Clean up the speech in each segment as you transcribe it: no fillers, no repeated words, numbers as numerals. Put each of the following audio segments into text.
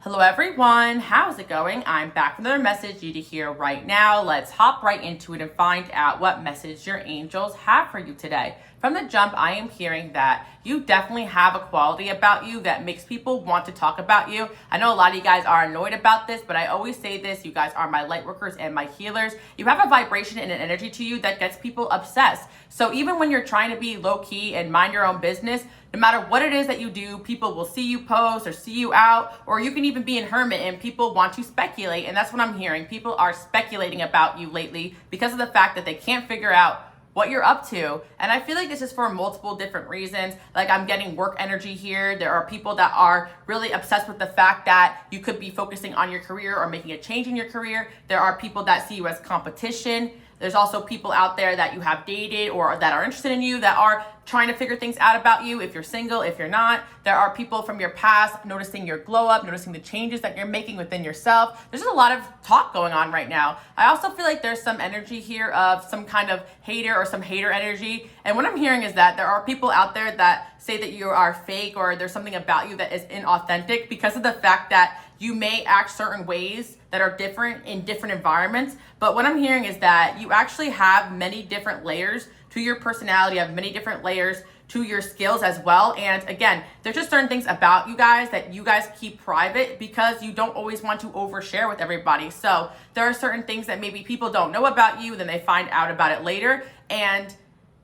Hello everyone, how's it going? I'm back with another message you to hear right now. Let's hop right into it and find out what message your angels have for you today. From the jump, I am hearing that you definitely have a quality about you that makes people want to talk about you. I know a lot of you guys are annoyed about this, but I always say this, you guys are my light workers and my healers. You have a vibration and an energy to you that gets people obsessed. So even when you're trying to be low key and mind your own business, no matter what it is that you do, people will see you post or see you out, or you can even be in hermit and people want to speculate. And that's what I'm hearing. People are speculating about you lately because of the fact that they can't figure out what you're up to. And I feel like this is for multiple different reasons. Like I'm getting work energy here. There are people that are really obsessed with the fact that you could be focusing on your career or making a change in your career. There are people that see you as competition. There's also people out there that you have dated or that are interested in you that are trying to figure things out about you. If you're single, if you're not, there are people from your past noticing your glow up, noticing the changes that you're making within yourself. There's just a lot of talk going on right now. I also feel like there's some energy here of some kind of hater or some hater energy. And what I'm hearing is that there are people out there that say that you are fake or there's something about you that is inauthentic because of the fact that you may act certain ways that are different in different environments. But what I'm hearing is that you actually have many different layers to your personality, have many different layers to your skills as well. And again, there's just certain things about you guys that you guys keep private because you don't always want to overshare with everybody. So there are certain things that maybe people don't know about you, then they find out about it later. And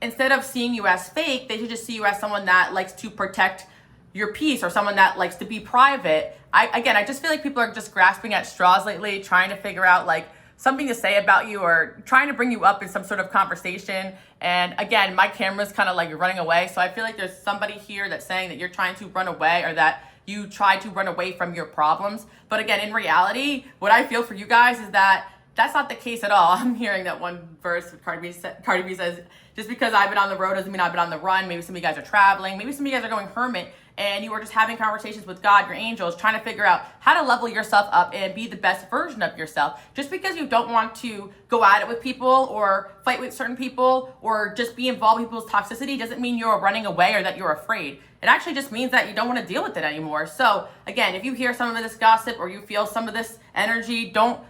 instead of seeing you as fake, they should just see you as someone that likes to protect your peace or someone that likes to be private. I just feel like people are just grasping at straws lately, trying to figure out like something to say about you or trying to bring you up in some sort of conversation. And again, my camera's kind of like running away. So I feel like there's somebody here that's saying that you're trying to run away or that you try to run away from your problems. But again, in reality, what I feel for you guys is that that's not the case at all. I'm hearing that one verse Cardi B says, just because I've been on the road doesn't mean I've been on the run. Maybe some of you guys are traveling. Maybe some of you guys are going hermit and you are just having conversations with God, your angels, trying to figure out how to level yourself up and be the best version of yourself. Just because you don't want to go at it with people or fight with certain people or just be involved in people's toxicity doesn't mean you're running away or that you're afraid. It actually just means that you don't want to deal with it anymore. So again, if you hear some of this gossip or you feel some of this energy, don't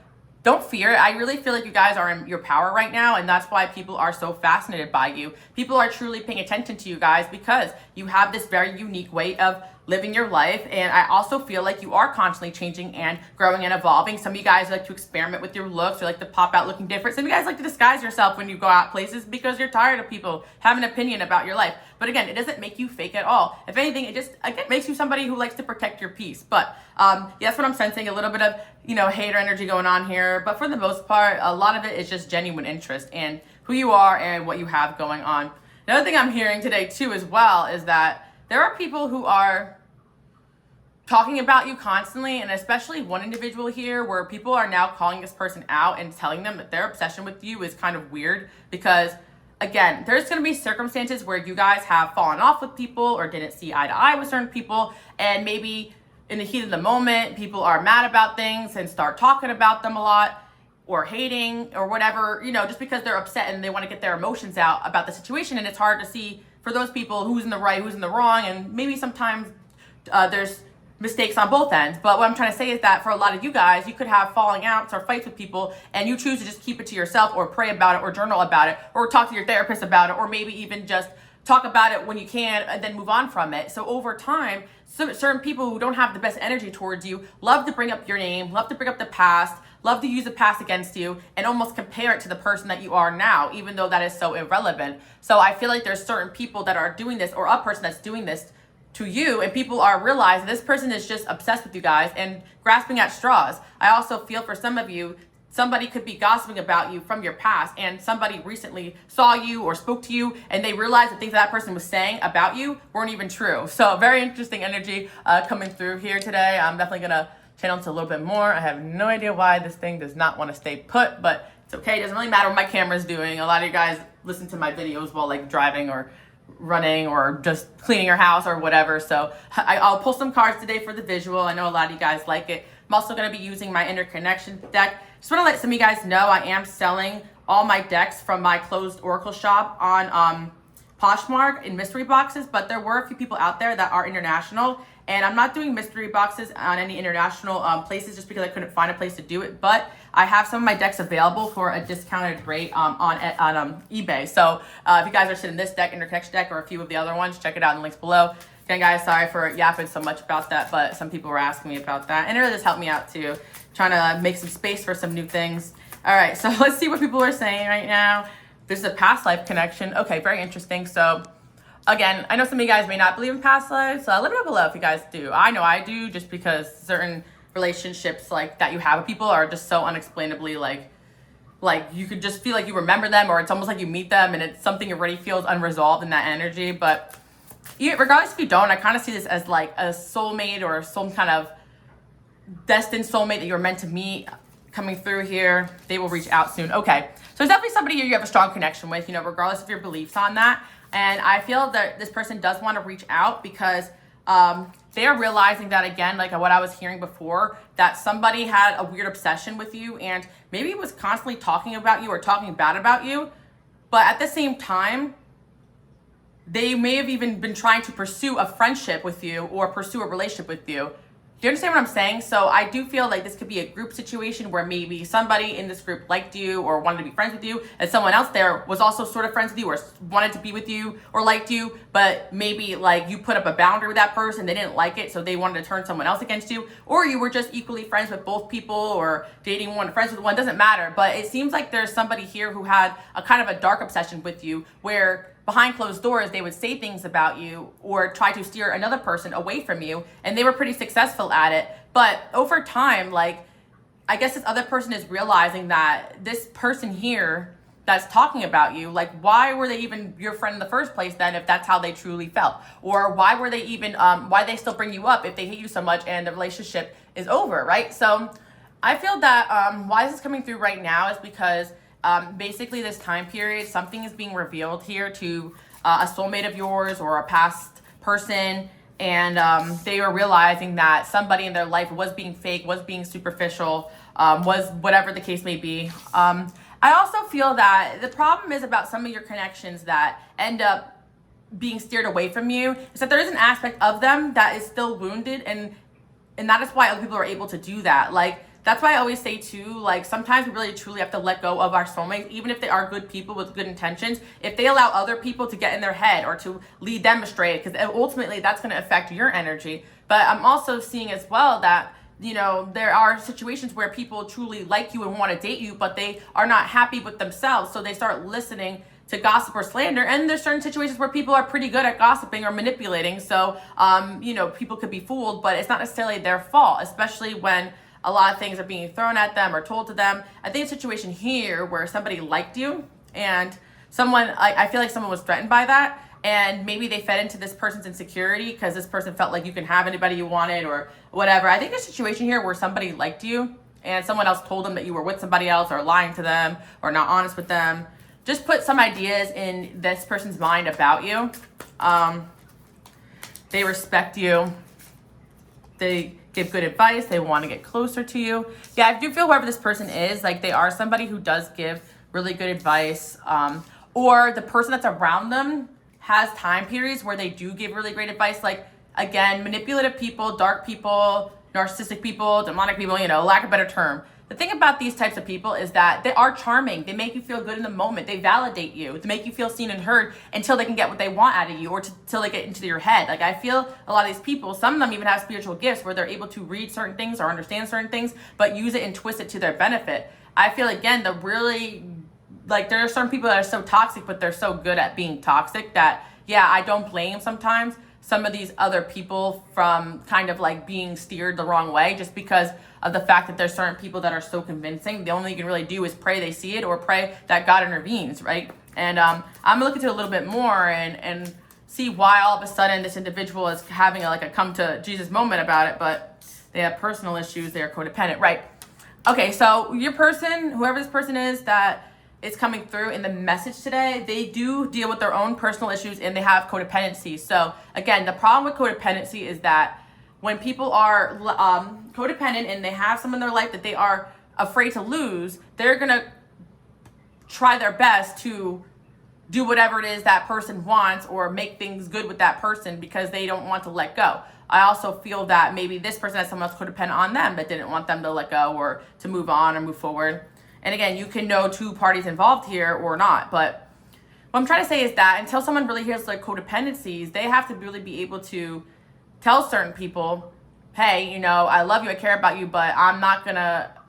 fear it. I really feel like you guys are in your power right now, and that's why people are so fascinated by you. People are truly paying attention to you guys because you have this very unique way of living your life. And I also feel like you are constantly changing and growing and evolving. Some of you guys like to experiment with your looks or like to pop out looking different. Some of you guys like to disguise yourself when you go out places because you're tired of people having an opinion about your life. But again, it doesn't make you fake at all. If anything, it just again makes you somebody who likes to protect your peace. But yeah, that's what I'm sensing, a little bit of, hater energy going on here. But for the most part, a lot of it is just genuine interest in who you are and what you have going on. Another thing I'm hearing today too as well is that there are people who are talking about you constantly, and especially one individual here where people are now calling this person out and telling them that their obsession with you is kind of weird because, again, there's going to be circumstances where you guys have fallen off with people or didn't see eye to eye with certain people, and maybe in the heat of the moment, people are mad about things and start talking about them a lot or hating or whatever, just because they're upset and they want to get their emotions out about the situation. And it's hard to see for those people who's in the right, who's in the wrong, and maybe sometimes there's mistakes on both ends. But what I'm trying to say is that for a lot of you guys, you could have falling outs or fights with people and you choose to just keep it to yourself or pray about it or journal about it or talk to your therapist about it or maybe even just talk about it when you can and then move on from it. So over time, certain people who don't have the best energy towards you love to bring up your name, love to bring up the past, love to use the past against you and almost compare it to the person that you are now, even though that is so irrelevant. So I feel like there's certain people that are doing this or a person that's doing this to you, and people are realizing this person is just obsessed with you guys and grasping at straws. I also feel for some of you, somebody could be gossiping about you from your past, and somebody recently saw you or spoke to you and they realized the things that person was saying about you weren't even true. So very interesting energy coming through here today. I'm definitely gonna channel it a little bit more. I have no idea why this thing does not want to stay put, but it's okay. It doesn't really matter what my camera's doing. A lot of you guys listen to my videos while like driving or running or just cleaning your house or whatever. So I'll pull some cards today for the visual. I know a lot of you guys like it. I'm also going to be using my Interconnection deck. Just want to let some of you guys know I am selling all my decks from my closed Oracle shop on Poshmark in mystery boxes, but there were a few people out there that are international And I'm not doing mystery boxes on any international places just because I couldn't find a place to do it. But I have some of my decks available for a discounted rate on eBay. So if you guys are interested in this deck, Interconnection deck, or a few of the other ones, check it out in the links below. Again, guys, sorry for yapping so much about that, but some people were asking me about that. And it really just helped me out too, trying to make some space for some new things. All right, so let's see what people are saying right now. This is a past life connection. Okay, very interesting. So again, I know some of you guys may not believe in past lives, so let me know below if you guys do. I know I do, just because certain relationships like that you have with people are just so unexplainably like you could just feel like you remember them, or it's almost like you meet them and it's something already feels unresolved in that energy. But regardless if you don't, I kind of see this as like a soulmate or some kind of destined soulmate that you're meant to meet coming through here. They will reach out soon. Okay, so there's definitely somebody here you have a strong connection with, regardless of your beliefs on that. And I feel that this person does want to reach out because they are realizing that, again, like what I was hearing before, that somebody had a weird obsession with you and maybe was constantly talking about you or talking bad about you. But at the same time, they may have even been trying to pursue a friendship with you or pursue a relationship with you. Do you understand what I'm saying? So I do feel like this could be a group situation where maybe somebody in this group liked you or wanted to be friends with you, and someone else there was also sort of friends with you or wanted to be with you or liked you, but maybe like you put up a boundary with that person, they didn't like it, so they wanted to turn someone else against you, or you were just equally friends with both people or dating one, friends with one, doesn't matter. But it seems like there's somebody here who had a kind of a dark obsession with you where behind closed doors, they would say things about you or try to steer another person away from you. And they were pretty successful at it. But over time, like, I guess this other person is realizing that this person here that's talking about you, like, why were they even your friend in the first place then if that's how they truly felt? Or why were they even, why they still bring you up if they hate you so much and the relationship is over, right? So I feel that why this is coming through right now is because basically this time period, something is being revealed here to a soulmate of yours or a past person, and they are realizing that somebody in their life was being fake, was being superficial, was whatever the case may be. I also feel that the problem is about some of your connections that end up being steered away from you is that there is an aspect of them that is still wounded, and that is why other people are able to do that. Like, that's why I always say too, like, sometimes we really truly have to let go of our soulmates, even if they are good people with good intentions. If they allow other people to get in their head or to lead them astray, because ultimately that's going to affect your energy. But I'm also seeing as well that, there are situations where people truly like you and want to date you, but they are not happy with themselves. So they start listening to gossip or slander. And there's certain situations where people are pretty good at gossiping or manipulating. So, people could be fooled, but it's not necessarily their fault, especially when a lot of things are being thrown at them or told to them. I think a situation here where somebody liked you and I feel like someone was threatened by that, and maybe they fed into this person's insecurity because this person felt like you can have anybody you wanted or whatever. I think a situation here where somebody liked you and someone else told them that you were with somebody else or lying to them or not honest with them. Just put some ideas in this person's mind about you. They respect you. They give good advice. They want to get closer to you. Yeah, I do feel whoever this person is, like, they are somebody who does give really good advice, or the person that's around them has time periods where they do give really great advice. Like, again, manipulative people, dark people, narcissistic people, demonic people, lack of a better term. The thing about these types of people is that they are charming. They make you feel good in the moment. They validate you to make you feel seen and heard until they can get what they want out of you or till they get into your head. Like, I feel a lot of these people, some of them even have spiritual gifts where they're able to read certain things or understand certain things, but use it and twist it to their benefit. I feel, again, there are certain people that are so toxic, but they're so good at being toxic that, yeah, I don't blame sometimes some of these other people from kind of like being steered the wrong way just because of the fact that there's certain people that are so convincing. The only thing you can really do is pray they see it or pray that God intervenes, right? And I'm gonna look into it a little bit more and see why all of a sudden this individual is having a come to Jesus moment about it, but they have personal issues, they're codependent, right? Okay, so your person, whoever this person is that is coming through in the message today, they do deal with their own personal issues and they have codependency. So again, the problem with codependency is that when people are codependent and they have someone in their life that they are afraid to lose, they're gonna try their best to do whatever it is that person wants or make things good with that person because they don't want to let go. I also feel that maybe this person has someone else codependent on them that didn't want them to let go or to move on or move forward. And again, you can know two parties involved here or not. But what I'm trying to say is that until someone really hears like codependencies, they have to really be able to tell certain people, hey, you know, I love you, I care about you, but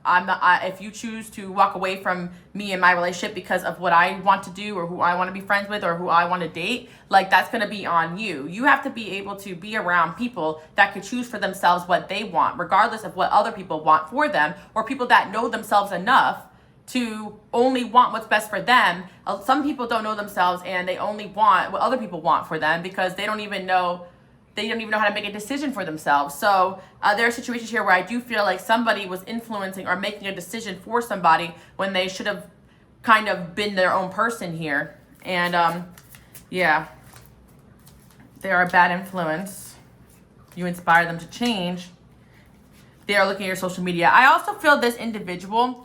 if you choose to walk away from me and my relationship because of what I want to do or who I want to be friends with or who I want to date, like that's going to be on you. You have to be able to be around people that could choose for themselves what they want, regardless of what other people want for them, or people that know themselves enough to only want what's best for them. Some people don't know themselves and they only want what other people want for them because they don't even know how to make a decision for themselves. So there are situations here where I do feel like somebody was influencing or making a decision for somebody when they should have kind of been their own person here. And yeah, they are a bad influence. You inspire them to change. They are looking at your social media. I also feel this individual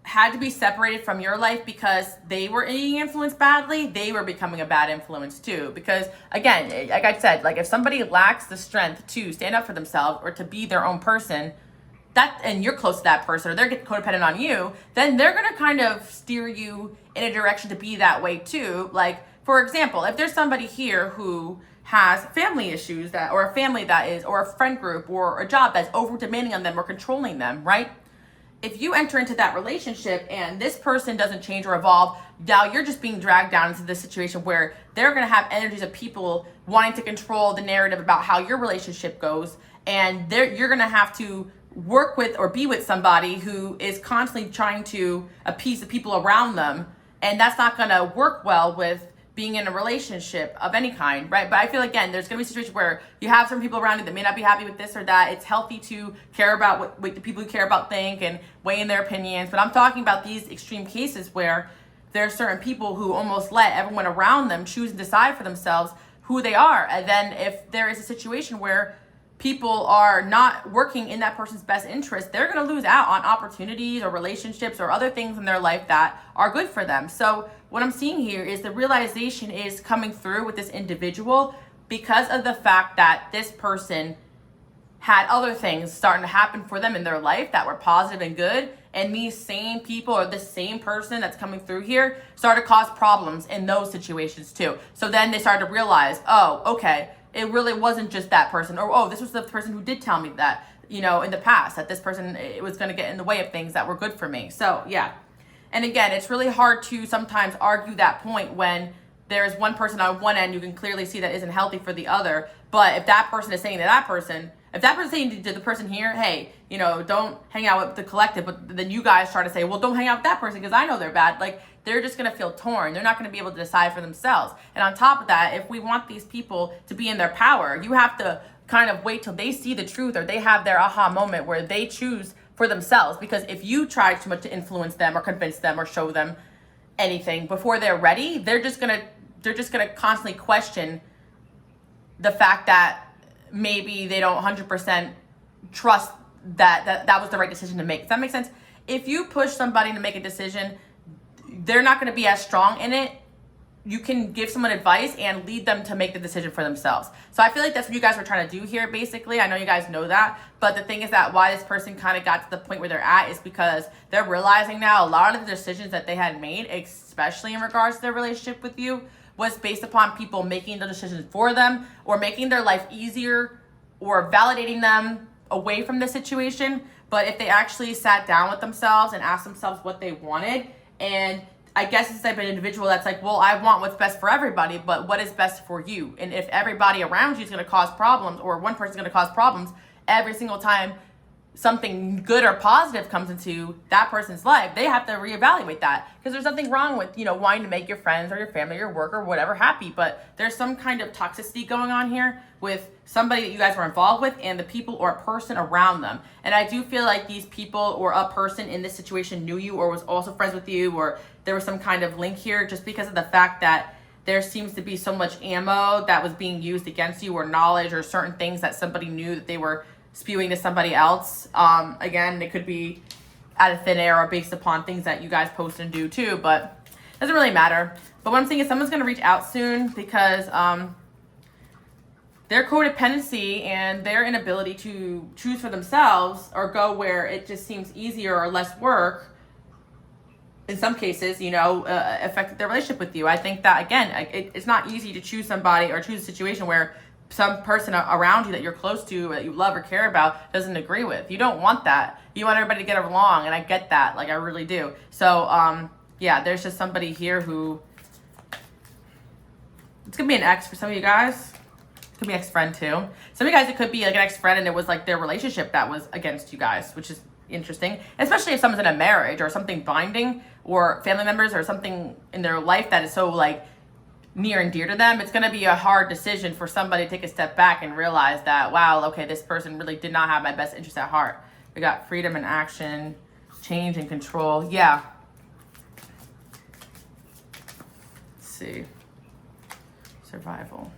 had to be separated from your life because they were being influenced badly. They were becoming a bad influence too. Because again, like I said, like if somebody lacks the strength to stand up for themselves or to be their own person, and you're close to that person or they're codependent on you, then they're going to kind of steer you in a direction to be that way too. Like, for example, if there's somebody here who has family issues or a family or a friend group or a job that's over demanding on them or controlling them, right? If you enter into that relationship and this person doesn't change or evolve, now you're just being dragged down into this situation where they're going to have energies of people wanting to control the narrative about how your relationship goes. And you're going to have to work with or be with somebody who is constantly trying to appease the people around them. And that's not going to work well with being in a relationship of any kind, right? But I feel, again, there's going to be situations where you have some people around you that may not be happy with this or that. It's healthy to care about what the people who care about think and weigh in their opinions. But I'm talking about these extreme cases where there are certain people who almost let everyone around them choose and decide for themselves who they are. And then if there is a situation where people are not working in that person's best interest, they're going to lose out on opportunities or relationships or other things in their life that are good for them. So what I'm seeing here is the realization is coming through with this individual because of the fact that this person had other things starting to happen for them in their life that were positive and good. And these same people or the same person that's coming through here started to cause problems in those situations too. So then they started to realize, oh, okay, it really wasn't just that person, or oh, this was the person who did tell me that, you know, in the past, that this person, it was going to get in the way of things that were good for me. So yeah. And again, it's really hard to sometimes argue that point when there's one person on one end you can clearly see that isn't healthy for the other. But if that person is saying to that person, if that person's saying to the person here, hey, you know, don't hang out with the collective, but then you guys try to say, well, don't hang out with that person because I know they're bad. Like, they're just going to feel torn. They're not going to be able to decide for themselves. And on top of that, if we want these people to be in their power, you have to kind of wait till they see the truth or they have their aha moment where they choose for themselves. Because if you try too much to influence them or convince them or show them anything before they're ready, they're just going to constantly question the fact that maybe they don't 100% trust that was the right decision to make. Does that make sense? If you push somebody to make a decision, they're not going to be as strong in it. You can give someone advice and lead them to make the decision for themselves. So I feel like that's what you guys were trying to do here, basically. I know you guys know that. But the thing is that why this person kind of got to the point where they're at is because they're realizing now a lot of the decisions that they had made, especially in regards to their relationship with you, was based upon people making the decisions for them or making their life easier or validating them away from the situation. But if they actually sat down with themselves and asked themselves what they wanted, and I guess it's the type of individual that's like, well, I want what's best for everybody, but what is best for you? And if everybody around you is going to cause problems, or one person's going to cause problems every single time something good or positive comes into that person's life, they have to reevaluate that. Because there's nothing wrong with, you know, wanting to make your friends or your family, your work or whatever happy, but there's some kind of toxicity going on here with somebody that you guys were involved with and the people or person around them. And I do feel like these people or a person in this situation knew you or was also friends with you, or there was some kind of link here, just because of the fact that there seems to be so much ammo that was being used against you, or knowledge or certain things that somebody knew that they were spewing to somebody else. Again, it could be out of thin air or based upon things that you guys post and do too, but it doesn't really matter. But what I'm saying is someone's going to reach out soon because their codependency and their inability to choose for themselves or go where it just seems easier or less work, in some cases, affected their relationship with you. I think that, again, it's not easy to choose somebody or choose a situation where some person around you that you're close to, that you love or care about, doesn't agree with. You don't want that. You want everybody to get along, and I get that. Like, I really do. So, yeah, there's just somebody here who, it's going to be an ex for some of you guys. It could be ex-friend, too. Some of you guys, it could be like an ex-friend, and it was like their relationship that was against you guys, which is interesting, especially if someone's in a marriage or something binding, or family members or something in their life that is so like near and dear to them. It's going to be a hard decision for somebody to take a step back and realize that, wow, okay, this person really did not have my best interest at heart. We got freedom and action, change and control. Yeah. Let's see. Survival.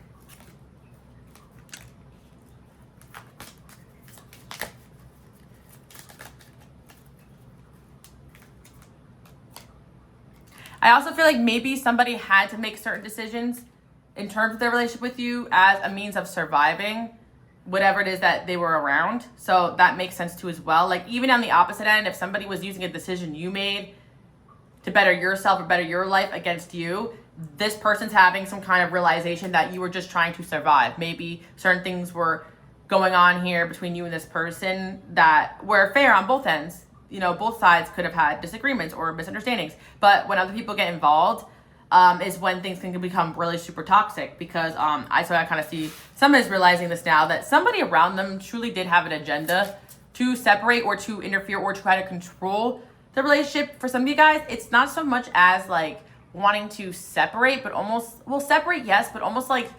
I also feel like maybe somebody had to make certain decisions in terms of their relationship with you as a means of surviving whatever it is that they were around. So that makes sense too as well. Like, even on the opposite end, if somebody was using a decision you made to better yourself or better your life against you, this person's having some kind of realization that you were just trying to survive. Maybe certain things were going on here between you and this person that were fair on both ends. Both sides could have had disagreements or misunderstandings. But when other people get involved, is when things can become really super toxic, because I kind of see someone is realizing this now, that somebody around them truly did have an agenda to separate or to interfere or try to control the relationship. For some of you guys, it's not so much as like wanting to separate, but separate, yes, but almost like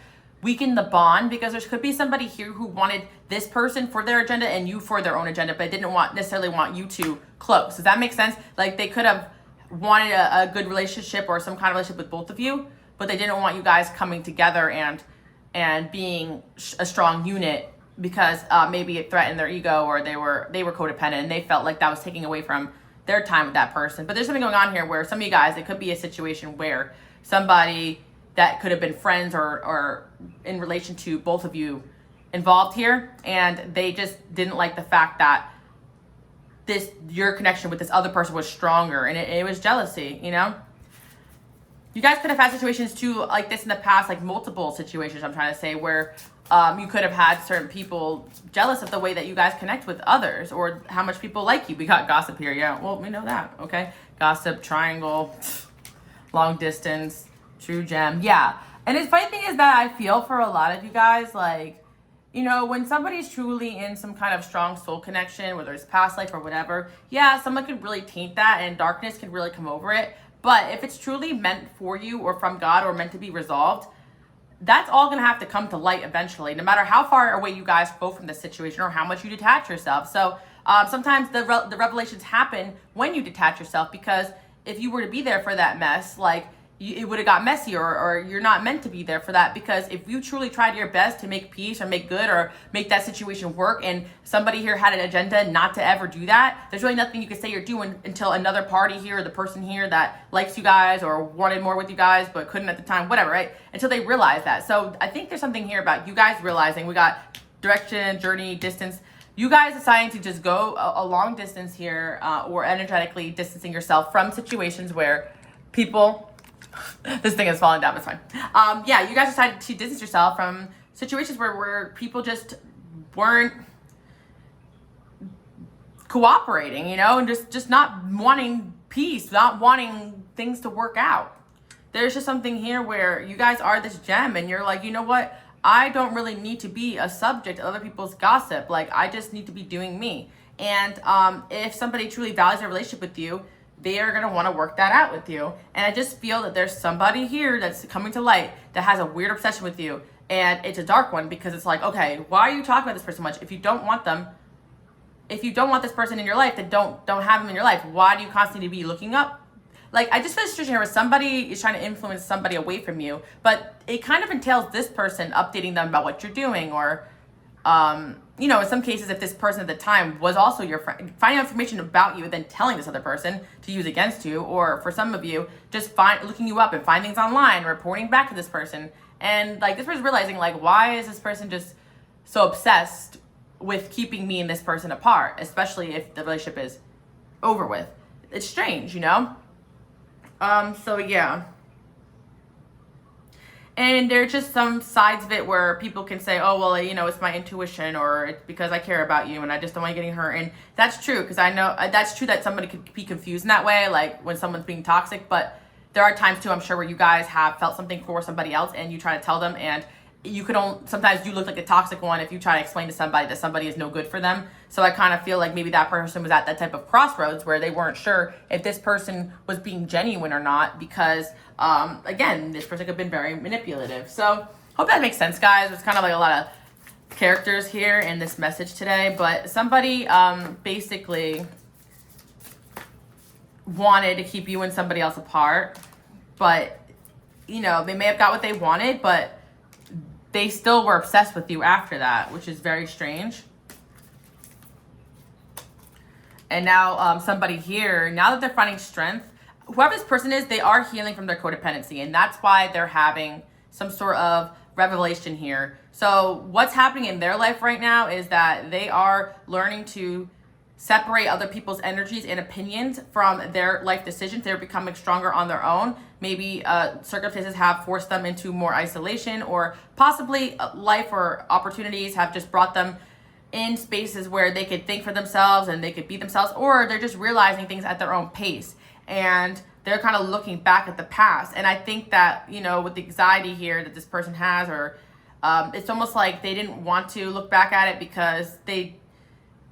weaken the bond, because there could be somebody here who wanted this person for their agenda and you for their own agenda, but didn't necessarily want you to close. Does that make sense? Like, they could have wanted a good relationship or some kind of relationship with both of you, but they didn't want you guys coming together and being a strong unit, because maybe it threatened their ego, or they were codependent and they felt like that was taking away from their time with that person. But there's something going on here where some of you guys, it could be a situation where somebody that could have been friends or in relation to both of you involved here, and they just didn't like the fact that your connection with this other person was stronger, and it was jealousy. You guys could have had situations too like this in the past, like multiple situations, I'm trying to say, where you could have had certain people jealous of the way that you guys connect with others, or how much people like you. We got gossip here. Yeah, well, we know that. Okay, gossip, triangle, long distance, true gem. Yeah. And the funny thing is that I feel for a lot of you guys, like, when somebody's truly in some kind of strong soul connection, whether it's past life or whatever, yeah, someone could really taint that and darkness can really come over it. But if it's truly meant for you or from God or meant to be resolved, that's all going to have to come to light eventually, no matter how far away you guys go from the situation or how much you detach yourself. So sometimes the revelations happen when you detach yourself, because if you were to be there for that mess, like, it would have got messy, or you're not meant to be there for that. Because if you truly tried your best to make peace or make good or make that situation work, and somebody here had an agenda not to ever do that, there's really nothing you can say you're doing until another party here, or the person here that likes you guys or wanted more with you guys but couldn't at the time, whatever, right? Until they realize that. So I think there's something here about you guys realizing, we got direction, journey, distance. You guys deciding to just go a long distance here, or energetically distancing yourself from situations where people... This thing is falling down, it's fine. Yeah, you guys decided to distance yourself from situations where people just weren't cooperating, and just not wanting peace, not wanting things to work out. There's just something here where you guys are this gem, and you're like, you know what? I don't really need to be a subject of other people's gossip. Like, I just need to be doing me. And if somebody truly values their relationship with you, they are going to want to work that out with you. And I just feel that there's somebody here that's coming to light that has a weird obsession with you. And it's a dark one, because it's like, okay, why are you talking about this person much? If you don't want them, if you don't want this person in your life, then don't have them in your life. Why do you constantly be looking up? Like, I just feel a situation here where somebody is trying to influence somebody away from you, but it kind of entails this person updating them about what you're doing, or in some cases, if this person at the time was also your friend, finding out information about you and then telling this other person to use against you, or for some of you, just looking you up and find things online, reporting back to this person, And like this person's realizing like, why is this person just so obsessed with keeping me and this person apart, especially if the relationship is over with? It's strange, you know? So yeah. And there's just some sides of it where people can say, oh, well, you know, it's my intuition, or it's because I care about you and I just don't want you getting hurt. And that's true, because I know that's true that somebody could be confused in that way, like when someone's being toxic. But there are times too, I'm sure, where you guys have felt something for somebody else and you try to tell them, and you could only, sometimes you look like a toxic one if you try to explain to somebody that somebody is no good for them. So I kind of feel like maybe that person was at that type of crossroads where they weren't sure if this person was being genuine or not, because again, this person could have been very manipulative. So hope that makes sense, guys. There's kind of like a lot of characters here in this message today, but somebody basically wanted to keep you and somebody else apart, but you know, they may have got what they wanted, but they still were obsessed with you after that, which is very strange. And now somebody here, now that they're finding strength, whoever this person is, they are healing from their codependency. And that's why they're having some sort of revelation here. So what's happening in their life right now is that they are learning to separate other people's energies and opinions from their life decisions. They're becoming stronger on their own. Maybe circumstances have forced them into more isolation, or possibly life or opportunities have just brought them in spaces where they could think for themselves and they could be themselves, or they're just realizing things at their own pace. And they're kind of looking back at the past. And I think that, you know, with the anxiety here that this person has, or it's almost like they didn't want to look back at it because they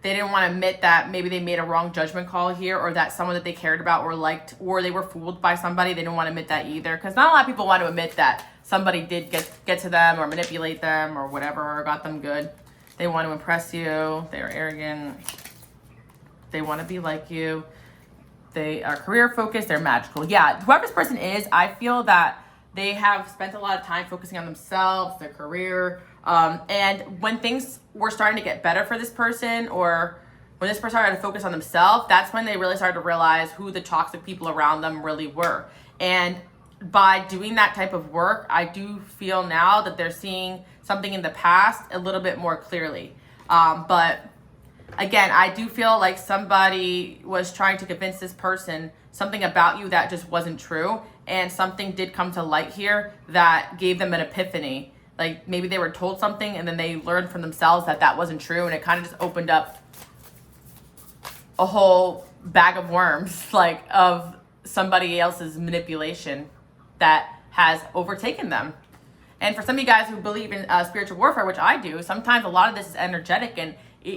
didn't want to admit that maybe they made a wrong judgment call here, or that someone that they cared about or liked, or they were fooled by somebody. They didn't want to admit that either, because not a lot of people want to admit that somebody did get to them or manipulate them or whatever, or got them good. They want to impress you. They're arrogant. They want to be like you. They are career focused. They're magical. Yeah, whoever this person is, I feel that they have spent a lot of time focusing on themselves, their career. And when things were starting to get better for this person, or when this person started to focus on themselves, that's when they really started to realize who the toxic people around them really were. And by doing that type of work, I do feel now that they're seeing something in the past a little bit more clearly. But again, I do feel like somebody was trying to convince this person something about you that just wasn't true. And something did come to light here that gave them an epiphany. Like maybe they were told something and then they learned from themselves that that wasn't true. And it kind of just opened up a whole bag of worms, like of somebody else's manipulation that has overtaken them. And for some of you guys who believe in spiritual warfare, which I do, sometimes a lot of this is energetic, and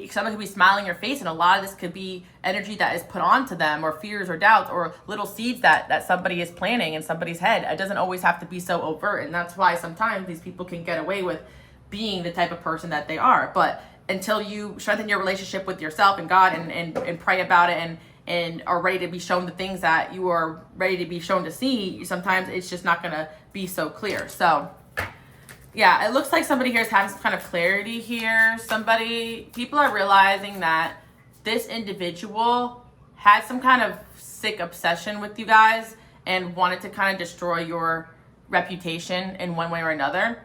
someone could be smiling in your face, and a lot of this could be energy that is put onto them, or fears or doubts, or little seeds that somebody is planting in somebody's head. It doesn't always have to be so overt, and that's why sometimes these people can get away with being the type of person that they are. But until you strengthen your relationship with yourself and God, and pray about it, and are ready to be shown the things that you are ready to be shown to see, sometimes it's just not going to be so clear. So yeah, it looks like somebody here is having some kind of clarity here. People are realizing that this individual had some kind of sick obsession with you guys and wanted to kind of destroy your reputation in one way or another.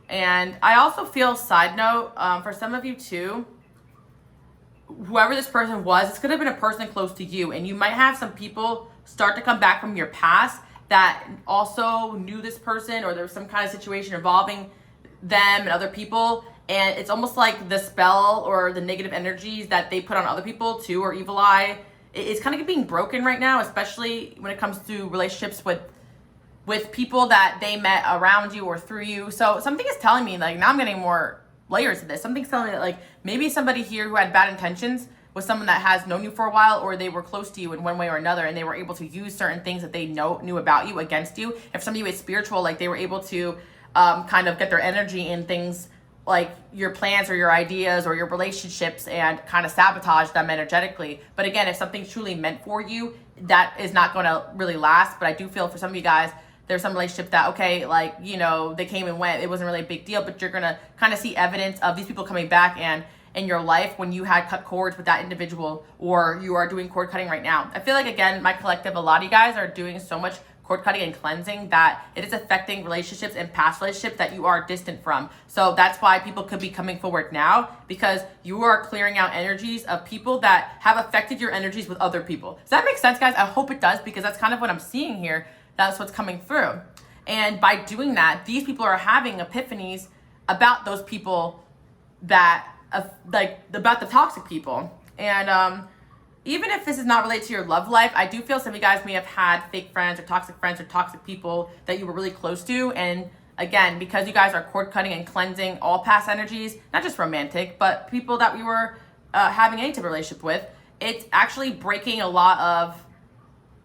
And I also feel, side note, for some of you too, whoever this person was, this could have been a person close to you, and you might have some people start to come back from your past that also knew this person, or there was some kind of situation involving them and other people, and it's almost like the spell or the negative energies that they put on other people too, or evil eye, it's kind of being broken right now, especially when it comes to relationships with people that they met around you or through you. So something is telling me, like, now I'm getting more layers to this. Something's telling me that, like, maybe somebody here who had bad intentions was someone that has known you for a while, or they were close to you in one way or another, and they were able to use certain things that they knew about you against you. If some of you is spiritual, like, they were able to kind of get their energy in things like your plans or your ideas or your relationships and kind of sabotage them energetically. But again, if something's truly meant for you, that is not going to really last. But I do feel for some of you guys, there's some relationship that, okay, like, you know, they came and went, it wasn't really a big deal, but you're going to kind of see evidence of these people coming back and in your life when you had cut cords with that individual, or you are doing cord cutting right now. I feel like, again, my collective, a lot of you guys are doing so much cord cutting and cleansing, that it is affecting relationships and past relationships that you are distant from. So that's why people could be coming forward now, because you are clearing out energies of people that have affected your energies with other people. Does that make sense, guys? I hope it does, because that's kind of what I'm seeing here. That's what's coming through. And by doing that, these people are having epiphanies about those people that, about the toxic people. And even if this is not related to your love life, I do feel some of you guys may have had fake friends or toxic people that you were really close to. And again, because you guys are cord cutting and cleansing all past energies, not just romantic, but people that we were having any type of relationship with, it's actually breaking a lot of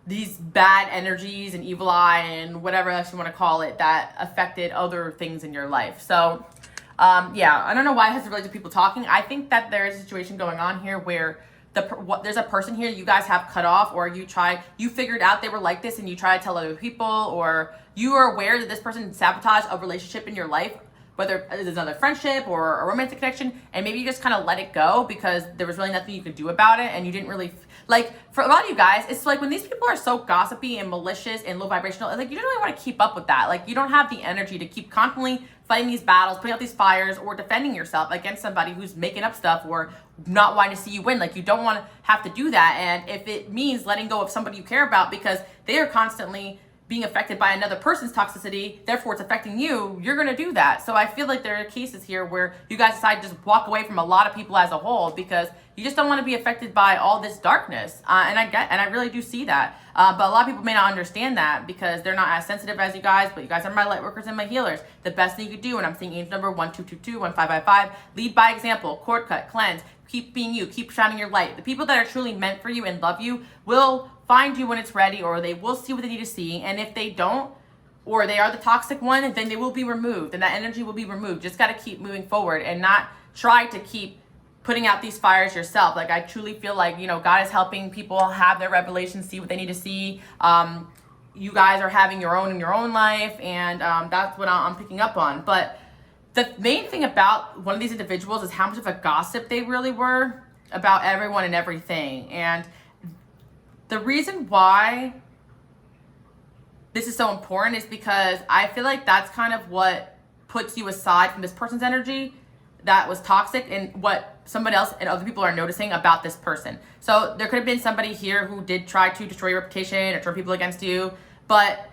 these bad energies and evil eye and whatever else you want to call it that affected other things in your life. So yeah, I don't know why it has to relate to people talking. I think that there is a situation going on here where there's a person here you guys have cut off, or you figured out they were like this and you try to tell other people, or you are aware that this person sabotaged a relationship in your life, whether it's another friendship or a romantic connection, and maybe you just kind of let it go because there was really nothing you could do about it, and you didn't really, like, for a lot of you guys, it's like when these people are so gossipy and malicious and low vibrational, it's like you don't really want to keep up with that. Like, you don't have the energy to keep constantly fighting these battles, putting out these fires, or defending yourself against somebody who's making up stuff or not wanting to see you win. Like, you don't want to have to do that. And if it means letting go of somebody you care about because they are constantly being affected by another person's toxicity, therefore it's affecting you, you're going to do that. So I feel like there are cases here where you guys decide to just walk away from a lot of people as a whole because you just don't want to be affected by all this darkness. And I really do see that. But a lot of people may not understand that because they're not as sensitive as you guys, but you guys are my light workers and my healers. The best thing you could do, and I'm seeing angel number 1222-1555, lead by example, cord cut, cleanse, keep being you, keep shining your light. The people that are truly meant for you and love you will find you when it's ready, or they will see what they need to see. And if they don't, or they are the toxic one, then they will be removed, and that energy will be removed. Just got to keep moving forward and not try to keep putting out these fires yourself. Like, I truly feel like, you know, God is helping people have their revelations, see what they need to see. You guys are having your own in your own life, and that's what I'm picking up on. But the main thing about one of these individuals is how much of a gossip they really were about everyone and everything. And the reason why this is so important is because I feel like that's kind of what puts you aside from this person's energy that was toxic, and what somebody else and other people are noticing about this person. So there could have been somebody here who did try to destroy your reputation or turn people against you, but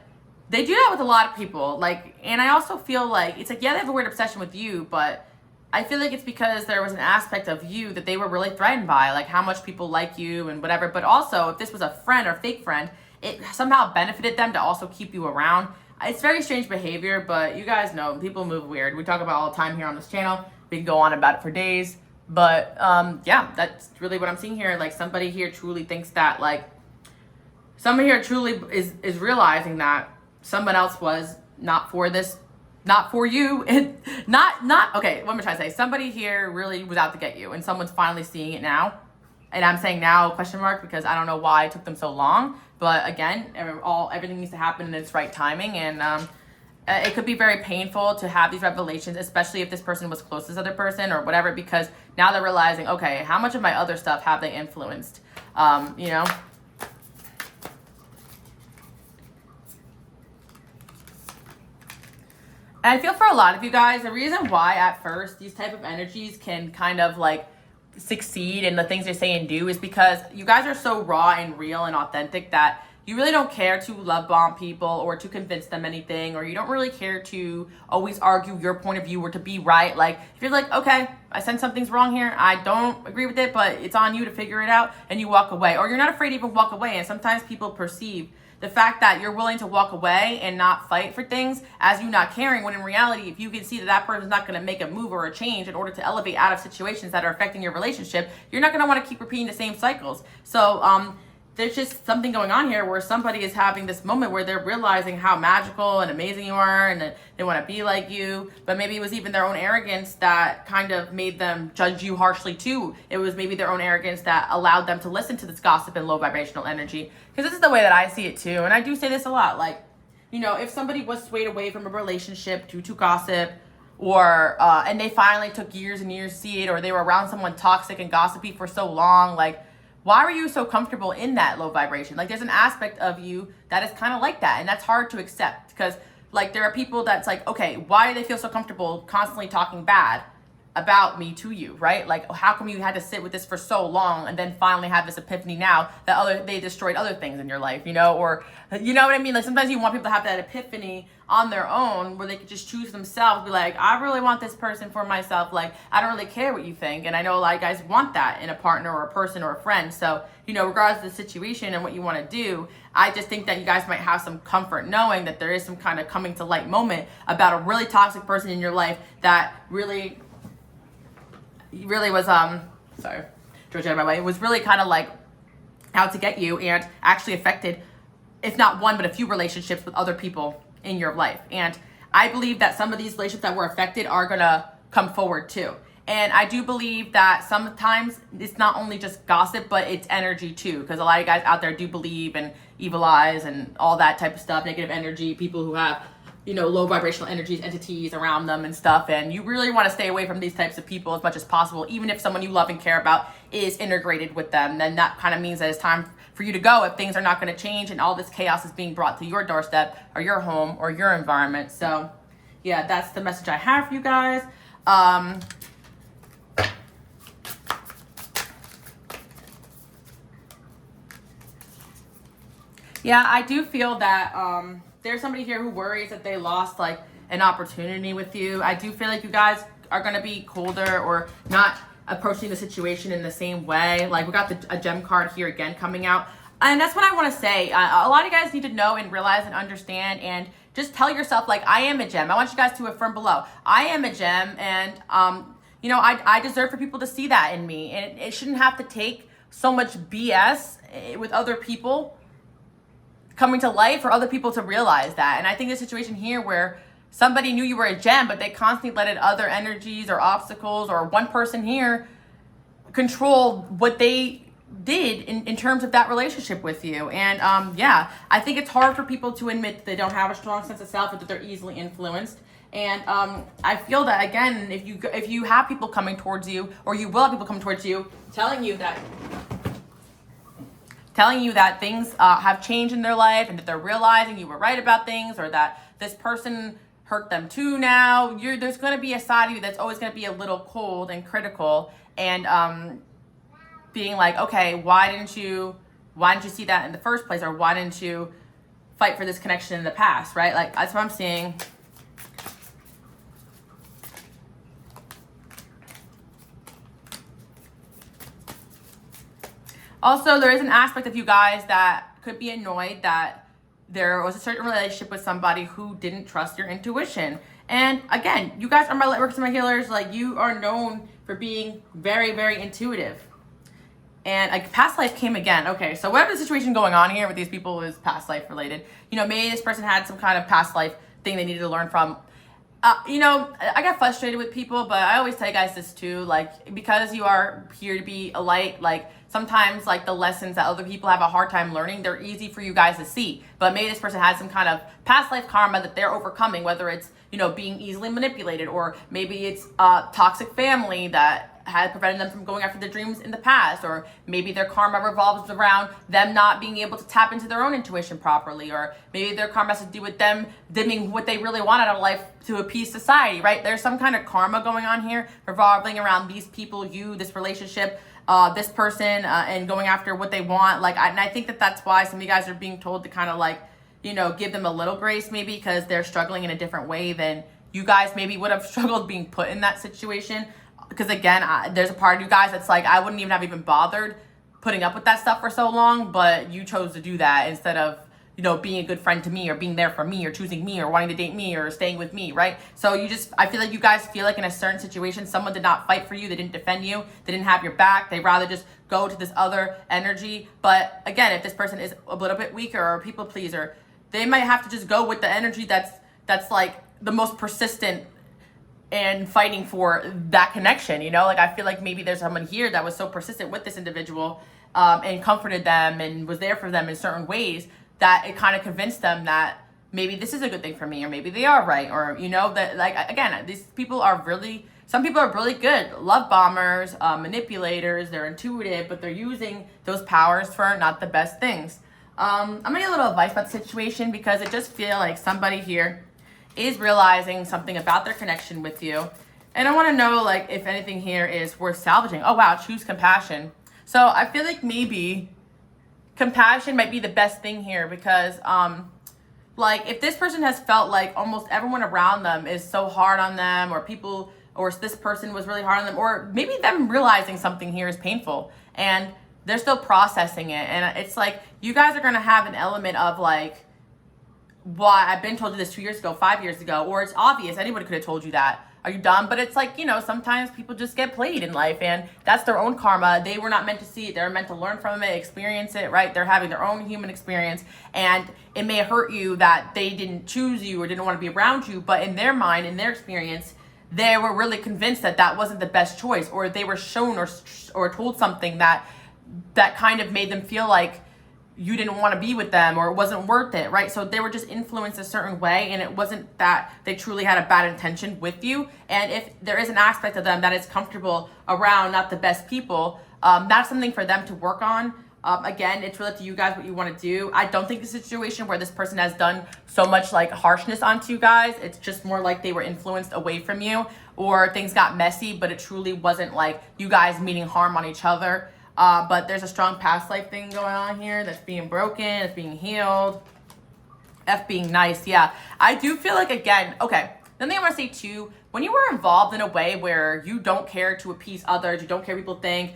they do that with a lot of people. Like, and I also feel like it's like, yeah, they have a weird obsession with you, but I feel like it's because there was an aspect of you that they were really threatened by, like how much people like you and whatever. But also, if this was a friend or fake friend, it somehow benefited them to also keep you around. It's very strange behavior, but you guys know people move weird. We talk about it all the time here on this channel. We can go on about it for days. But yeah, that's really what I'm seeing here. Like, somebody here truly thinks that, like, somebody here truly is realizing that someone else was not for this, not for you, and not okay, what am I trying to say? Somebody here really was out to get you, and someone's finally seeing it now. And I'm saying now, question mark, because I don't know why it took them so long. But again, everything needs to happen in its right timing, and it could be very painful to have these revelations, especially if this person was close to this other person or whatever, because now they're realizing, okay, how much of my other stuff have they influenced? You know? And I feel for a lot of you guys, the reason why at first these type of energies can kind of like succeed in the things they say and do is because you guys are so raw and real and authentic that you really don't care to love bomb people or to convince them anything, or you don't really care to always argue your point of view or to be right. Like, if you're like, okay, I sense something's wrong here, I don't agree with it, but it's on you to figure it out, and you walk away. Or you're not afraid to even walk away. And sometimes people perceive the fact that you're willing to walk away and not fight for things as you not caring, when in reality, if you can see that that person's not going to make a move or a change in order to elevate out of situations that are affecting your relationship, you're not going to want to keep repeating the same cycles. So there's just something going on here where somebody is having this moment where they're realizing how magical and amazing you are, and that they want to be like you. But maybe it was even their own arrogance that kind of made them judge you harshly too. It was maybe their own arrogance that allowed them to listen to this gossip and low vibrational energy. Because this is the way that I see it too. And I do say this a lot. Like, you know, if somebody was swayed away from a relationship due to gossip, or and they finally took years and years to see it, or they were around someone toxic and gossipy for so long, like, why were you so comfortable in that low vibration? Like there's an aspect of you that is kind of like that, and that's hard to accept because like there are people that's like, okay, why do they feel so comfortable constantly talking bad about me to you, right? Like how come you had to sit with this for so long and then finally have this epiphany now that they destroyed other things in your life, you know? Or you know what I mean? Like sometimes you want people to have that epiphany on their own where they could just choose themselves, be like, I really want this person for myself. Like I don't really care what you think. And I know a lot of guys want that in a partner or a person or a friend. So, you know, regardless of the situation and what you want to do, I just think that you guys might have some comfort knowing that there is some kind of coming to light moment about a really toxic person in your life that really was sorry, George out of my way, it was really kind of like out to get you and actually affected, if not one but a few relationships with other people in your life. And I believe that some of these relationships that were affected are gonna come forward too. And I do believe that sometimes it's not only just gossip, but it's energy too, because a lot of guys out there do believe in evil eyes and all that type of stuff, negative energy, people who have, you know, low vibrational energies, entities around them and stuff. And you really want to stay away from these types of people as much as possible. Even if someone you love and care about is integrated with them, then that kind of means that it's time for you to go if things are not going to change and all this chaos is being brought to your doorstep or your home or your environment. So yeah, that's the message I have for you guys. Yeah, I do feel that there's somebody here who worries that they lost like an opportunity with you. I do feel like you guys are going to be colder or not approaching the situation in the same way. Like we got a gem card here again coming out. And that's what I want to say. A lot of you guys need to know and realize and understand and just tell yourself like, I am a gem. I want you guys to affirm below. I am a gem and, you know, I deserve for people to see that in me. And it shouldn't have to take so much BS with other people coming to life for other people to realize that. And I think the situation here where somebody knew you were a gem, but they constantly let other energies or obstacles or one person here control what they did in terms of that relationship with you. And yeah, I think it's hard for people to admit that they don't have a strong sense of self and that they're easily influenced. And I feel that again, if you have people coming towards you, or you will have people coming towards you telling you that things have changed in their life and that they're realizing you were right about things, or that this person hurt them too now, there's going to be a side of you that's always going to be a little cold and critical and being like, okay, why didn't you see that in the first place, or why didn't you fight for this connection in the past, right? Like that's what I'm seeing. Also, there is an aspect of you guys that could be annoyed that there was a certain relationship with somebody who didn't trust your intuition. And again, you guys are my lightworkers and my healers. Like you are known for being very, very intuitive. And like past life came again. Okay, so whatever the situation going on here with these people is past life related. You know, maybe this person had some kind of past life thing they needed to learn from. You know, I got frustrated with people, but I always tell you guys this too, like, because you are here to be a light, like, sometimes, like, the lessons that other people have a hard time learning, they're easy for you guys to see. But maybe this person has some kind of past life karma that they're overcoming, whether it's, you know, being easily manipulated, or maybe it's a toxic family that had prevented them from going after their dreams in the past, or maybe their karma revolves around them not being able to tap into their own intuition properly, or maybe their karma has to do with them dimming what they really want out of life to appease society, right? There's some kind of karma going on here revolving around these people, you, this relationship, this person, and going after what they want. Like, and I think that that's why some of you guys are being told to kind of like, you know, give them a little grace maybe, because they're struggling in a different way than you guys maybe would have struggled being put in that situation. Because again, there's a part of you guys that's like, I wouldn't even have bothered putting up with that stuff for so long, but you chose to do that instead of, you know, being a good friend to me, or being there for me, or choosing me, or wanting to date me, or staying with me, right? So I feel like you guys feel like in a certain situation, someone did not fight for you, they didn't defend you, they didn't have your back, they rather just go to this other energy. But again, if this person is a little bit weaker or a people pleaser, they might have to just go with the energy that's like the most persistent and fighting for that connection, you know? Like, I feel like maybe there's someone here that was so persistent with this individual and comforted them and was there for them in certain ways that it kind of convinced them that maybe this is a good thing for me, or maybe they are right, or, you know, that, like, again, these people are really Some people are really good love bombers, manipulators. They're intuitive, but they're using those powers for not the best things. I'm gonna get a little advice about the situation because it just feels like somebody here is realizing something about their connection with you. And I want to know, like, if anything here is worth salvaging. Oh, wow, choose compassion. So I feel like maybe compassion might be the best thing here because, like, if this person has felt like almost everyone around them is so hard on them, or people, or this person was really hard on them, or maybe them realizing something here is painful and they're still processing it. And it's like, you guys are going to have an element of like, why I've been told you this 2 years ago, 5 years ago, or it's obvious. Anybody could have told you that. Are you dumb? But it's like, you know, sometimes people just get played in life and that's their own karma. They were not meant to see it. They're meant to learn from it, experience it, right? They're having their own human experience and it may hurt you that they didn't choose you or didn't want to be around you. But in their mind, in their experience, they were really convinced that that wasn't the best choice, or they were shown or told something that kind of made them feel like you didn't want to be with them or it wasn't worth it, right? So they were just influenced a certain way and it wasn't that they truly had a bad intention with you. And if there is an aspect of them that is comfortable around not the best people, that's something for them to work on. Again, it's really up to you guys what you want to do. I don't think the situation where this person has done so much like harshness onto you guys, it's just more like they were influenced away from you or things got messy, but it truly wasn't like you guys meaning harm on each other. But there's a strong past life thing going on here that's being broken, it's being healed. F being nice, yeah. I do feel like, again, okay, then they want to say too, when you are involved in a way where you don't care to appease others, you don't care what people think,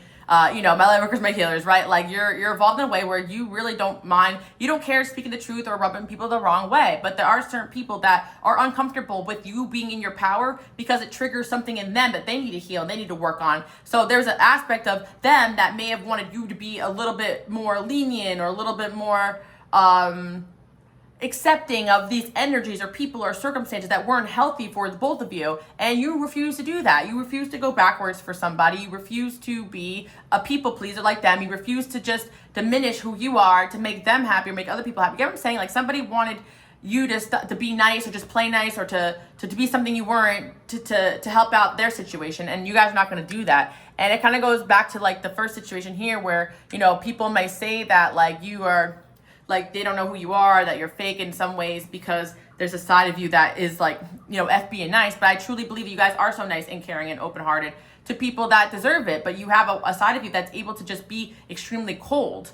you know, my light workers, my healers, right? Like you're involved in a way where you really don't mind, you don't care speaking the truth or rubbing people the wrong way. But there are certain people that are uncomfortable with you being in your power because it triggers something in them that they need to heal, they need to work on. So there's an aspect of them that may have wanted you to be a little bit more lenient or a little bit more accepting of these energies or people or circumstances that weren't healthy for the both of you, and you refuse to do that. You refuse to go backwards for somebody. You refuse to be a people pleaser like them. You refuse to just diminish who you are to make them happy or make other people happy. You get what I'm saying? Like somebody wanted you to be nice or just play nice or to be something you weren't to help out their situation, and you guys are not going to do that. And it kind of goes back to like the first situation here where, you know, people may say that like you are like they don't know who you are, that you're fake in some ways because there's a side of you that is like, you know, FB and nice. But I truly believe you guys are so nice and caring and open-hearted to people that deserve it. But you have a side of you that's able to just be extremely cold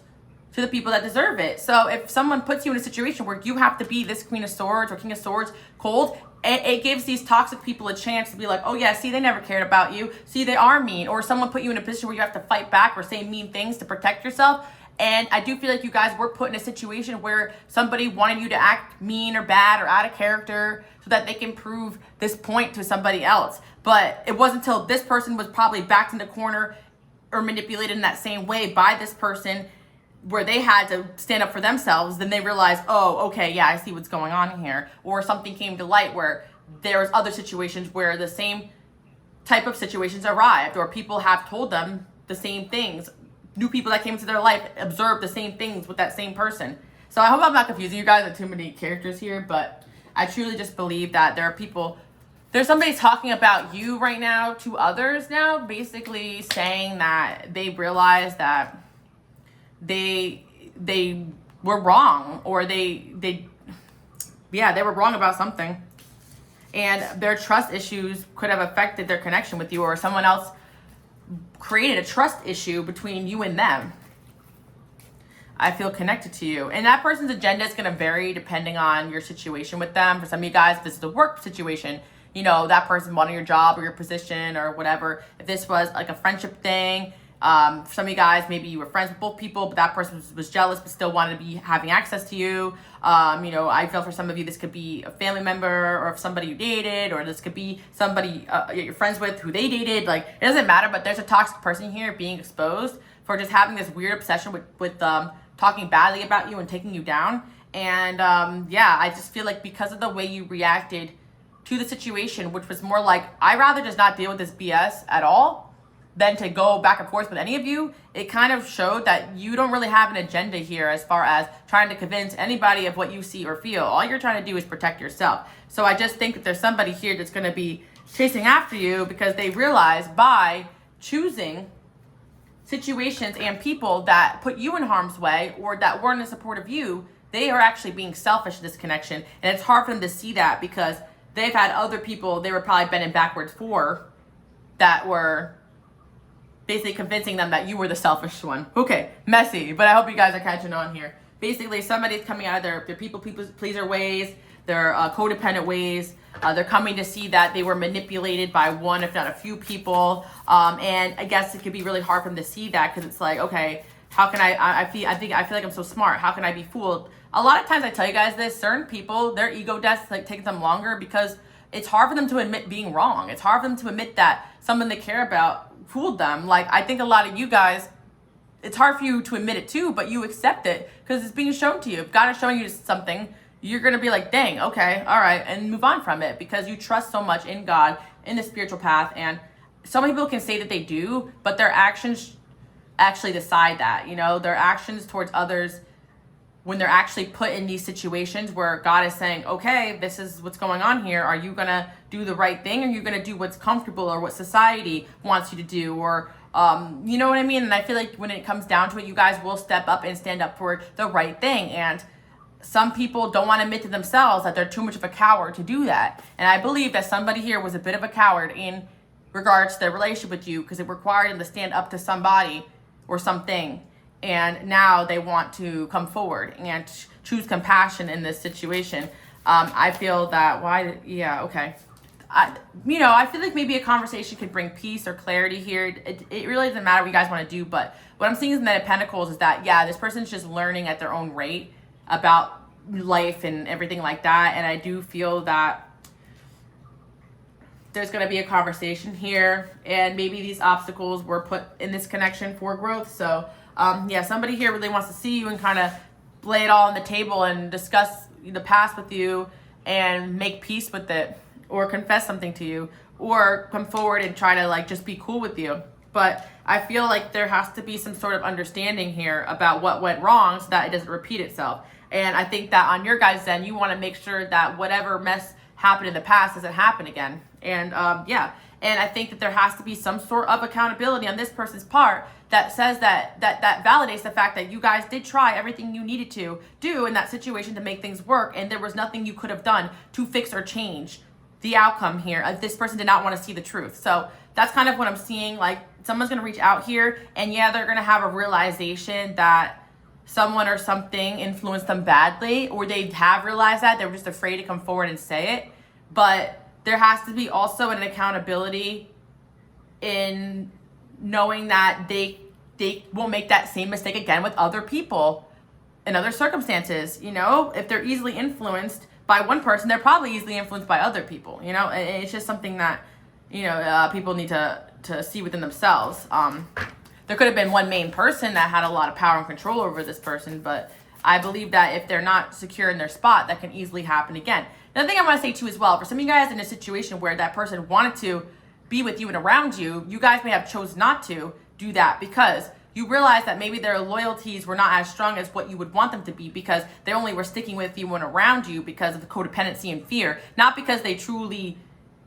to the people that deserve it. So if someone puts you in a situation where you have to be this Queen of Swords or King of Swords cold, it gives these toxic people a chance to be like, oh yeah, see, they never cared about you. See, they are mean. Or someone put you in a position where you have to fight back or say mean things to protect yourself. And I do feel like you guys were put in a situation where somebody wanted you to act mean or bad or out of character so that they can prove this point to somebody else. But it wasn't until this person was probably backed in the corner or manipulated in that same way by this person where they had to stand up for themselves, then they realized, oh, okay, yeah, I see what's going on here. Or something came to light where there was other situations where the same type of situations arrived, or people have told them the same things. New people that came into their life observed the same things with that same person. So I hope I'm not confusing you guys with too many characters here, but I truly just believe that there are people, there's somebody talking about you right now to others now, basically saying that they realize that they were wrong, or they were wrong about something, and their trust issues could have affected their connection with you, or someone else created a trust issue between you and them. I feel connected to you. And that person's agenda is going to vary depending on your situation with them. For some of you guys, if this is a work situation, you know, that person wanted your job or your position or whatever. If this was like a friendship thing, for some of you guys, maybe you were friends with both people, but that person was jealous but still wanted to be having access to you. You know, I feel for some of you, this could be a family member or somebody you dated, or this could be somebody you're friends with who they dated. Like, it doesn't matter, but there's a toxic person here being exposed for just having this weird obsession with talking badly about you and taking you down. And yeah, I just feel like because of the way you reacted to the situation, which was more like, I'd rather just not deal with this BS at all than to go back and forth with any of you, it kind of showed that you don't really have an agenda here as far as trying to convince anybody of what you see or feel. All you're trying to do is protect yourself. So I just think that there's somebody here that's going to be chasing after you because they realize by choosing situations and people that put you in harm's way or that weren't in support of you, they are actually being selfish in this connection. And it's hard for them to see that because they've had other people they were probably bending backwards for that were basically convincing them that you were the selfish one. Okay, messy, but I hope you guys are catching on here. Basically, somebody's coming out of their people pleaser ways, their codependent ways. They're coming to see that they were manipulated by one, if not a few people. And I guess it could be really hard for them to see that because it's like, okay, how can I feel like I'm so smart. How can I be fooled? A lot of times I tell you guys this, certain people, their ego deaths like takes them longer because it's hard for them to admit being wrong. It's hard for them to admit that someone they care about fooled them. Like, I think a lot of you guys, it's hard for you to admit it too, but you accept it because it's being shown to you. If God is showing you something, you're going to be like, dang, okay, all right, and move on from it because you trust so much in God, in the spiritual path. And some people can say that they do, but their actions actually decide that, you know, their actions towards others when they're actually put in these situations where God is saying, okay, this is what's going on here. Are you going to do the right thing? Or are you going to do what's comfortable or what society wants you to do? Or, you know what I mean? And I feel like when it comes down to it, you guys will step up and stand up for the right thing. And some people don't want to admit to themselves that they're too much of a coward to do that. And I believe that somebody here was a bit of a coward in regards to their relationship with you because it required them to stand up to somebody or something. And now they want to come forward and choose compassion in this situation. I feel that I feel like maybe a conversation could bring peace or clarity here. It really doesn't matter what you guys want to do, but what I'm seeing in the Knight of Pentacles is that, yeah, this person's just learning at their own rate about life and everything like that. And I do feel that there's going to be a conversation here, and maybe these obstacles were put in this connection for growth. So somebody here really wants to see you and kind of lay it all on the table and discuss the past with you and make peace with it, or confess something to you, or come forward and try to like just be cool with you. But I feel like there has to be some sort of understanding here about what went wrong so that it doesn't repeat itself. And I think that on your guys' end, you want to make sure that whatever mess happened in the past doesn't happen again. And and I think that there has to be some sort of accountability on this person's part that says that validates the fact that you guys did try everything you needed to do in that situation to make things work, and there was nothing you could have done to fix or change the outcome here. This person did not want to see the truth. So that's kind of what I'm seeing. Like, someone's going to reach out here, and yeah, they're going to have a realization that someone or something influenced them badly, or they have realized that they were just afraid to come forward and say it. But there has to be also an accountability in knowing that they won't make that same mistake again with other people in other circumstances. You know, if they're easily influenced by one person, they're probably easily influenced by other people. You know, and it's just something that, you know, people need to see within themselves. There could have been one main person that had a lot of power and control over this person, but I believe that if they're not secure in their spot, that can easily happen again. Another thing I want to say too as well, for some of you guys in a situation where that person wanted to be with you and around you, you guys may have chose not to do that because you realize that maybe their loyalties were not as strong as what you would want them to be, because they only were sticking with you and around you because of the codependency and fear, not because they truly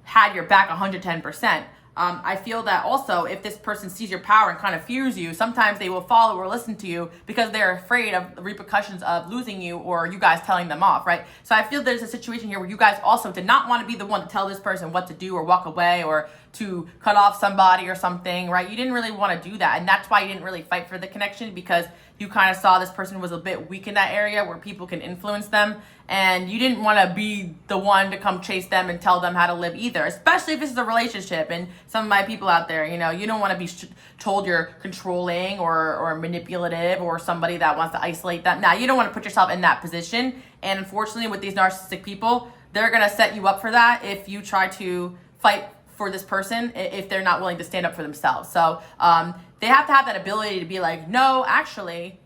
had your back 110%. I feel that also if this person sees your power and kind of fears you, sometimes they will follow or listen to you because they're afraid of the repercussions of losing you or you guys telling them off, right? So I feel there's a situation here where you guys also did not want to be the one to tell this person what to do or walk away or to cut off somebody or something, right? You didn't really want to do that. And that's why you didn't really fight for the connection, because you kind of saw this person was a bit weak in that area where people can influence them. And you didn't want to be the one to come chase them and tell them how to live either, especially if this is a relationship. And some of my people out there, you know, you don't want to be told you're controlling or manipulative or somebody that wants to isolate them. Now, you don't want to put yourself in that position. And unfortunately, with these narcissistic people, they're going to set you up for that if you try to fight for this person if they're not willing to stand up for themselves. So they have to have that ability to be like, no, actually,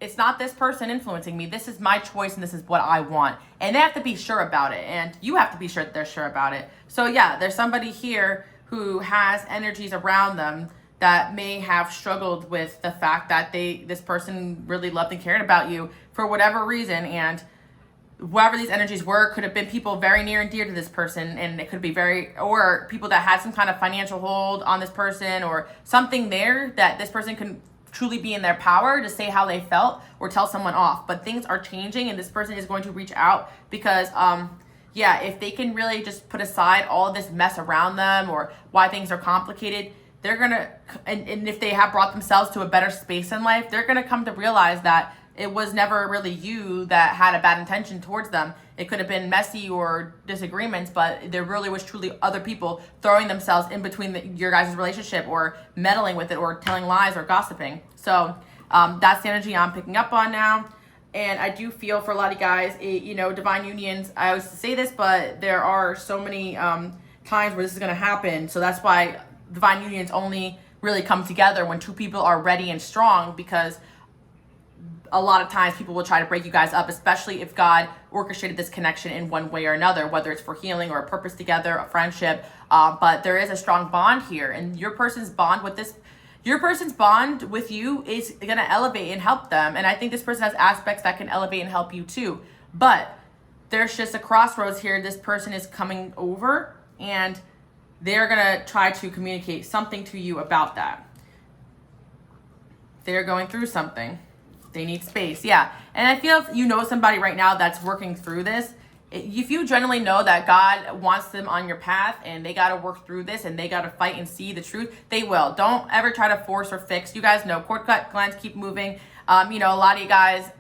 it's not this person influencing me. This is my choice and this is what I want. And they have to be sure about it. And you have to be sure that they're sure about it. So yeah, there's somebody here who has energies around them that may have struggled with the fact that this person really loved and cared about you for whatever reason. And whoever these energies were could have been people very near and dear to this person, and it could be or people that had some kind of financial hold on this person or something there that this person can truly be in their power to say how they felt or tell someone off. But things are changing, and this person is going to reach out because yeah, if they can really just put aside all of this mess around them or why things are complicated, they're gonna, and if they have brought themselves to a better space in life, they're gonna come to realize that it was never really you that had a bad intention towards them. It could have been messy or disagreements, but there really was truly other people throwing themselves in between your guys' relationship or meddling with it or telling lies or gossiping. So that's the energy I'm picking up on now. And I do feel for a lot of guys, divine unions, I always say this, but there are so many times where this is going to happen. So that's why divine unions only really come together when two people are ready and strong, because a lot of times people will try to break you guys up, especially if God orchestrated this connection in one way or another, whether it's for healing or a purpose together, a friendship. But there is a strong bond here, and your person's bond with you is going to elevate and help them. And I think this person has aspects that can elevate and help you too. But there's just a crossroads here. This person is coming over, and they're going to try to communicate something to you about that. They're going through something. They need space. Yeah. And I feel if you know somebody right now that's working through this, if you generally know that God wants them on your path and they got to work through this and they got to fight and see the truth, they will. Don't ever try to force or fix. You guys know, cord cut, cleanse, keep moving. A lot of you guys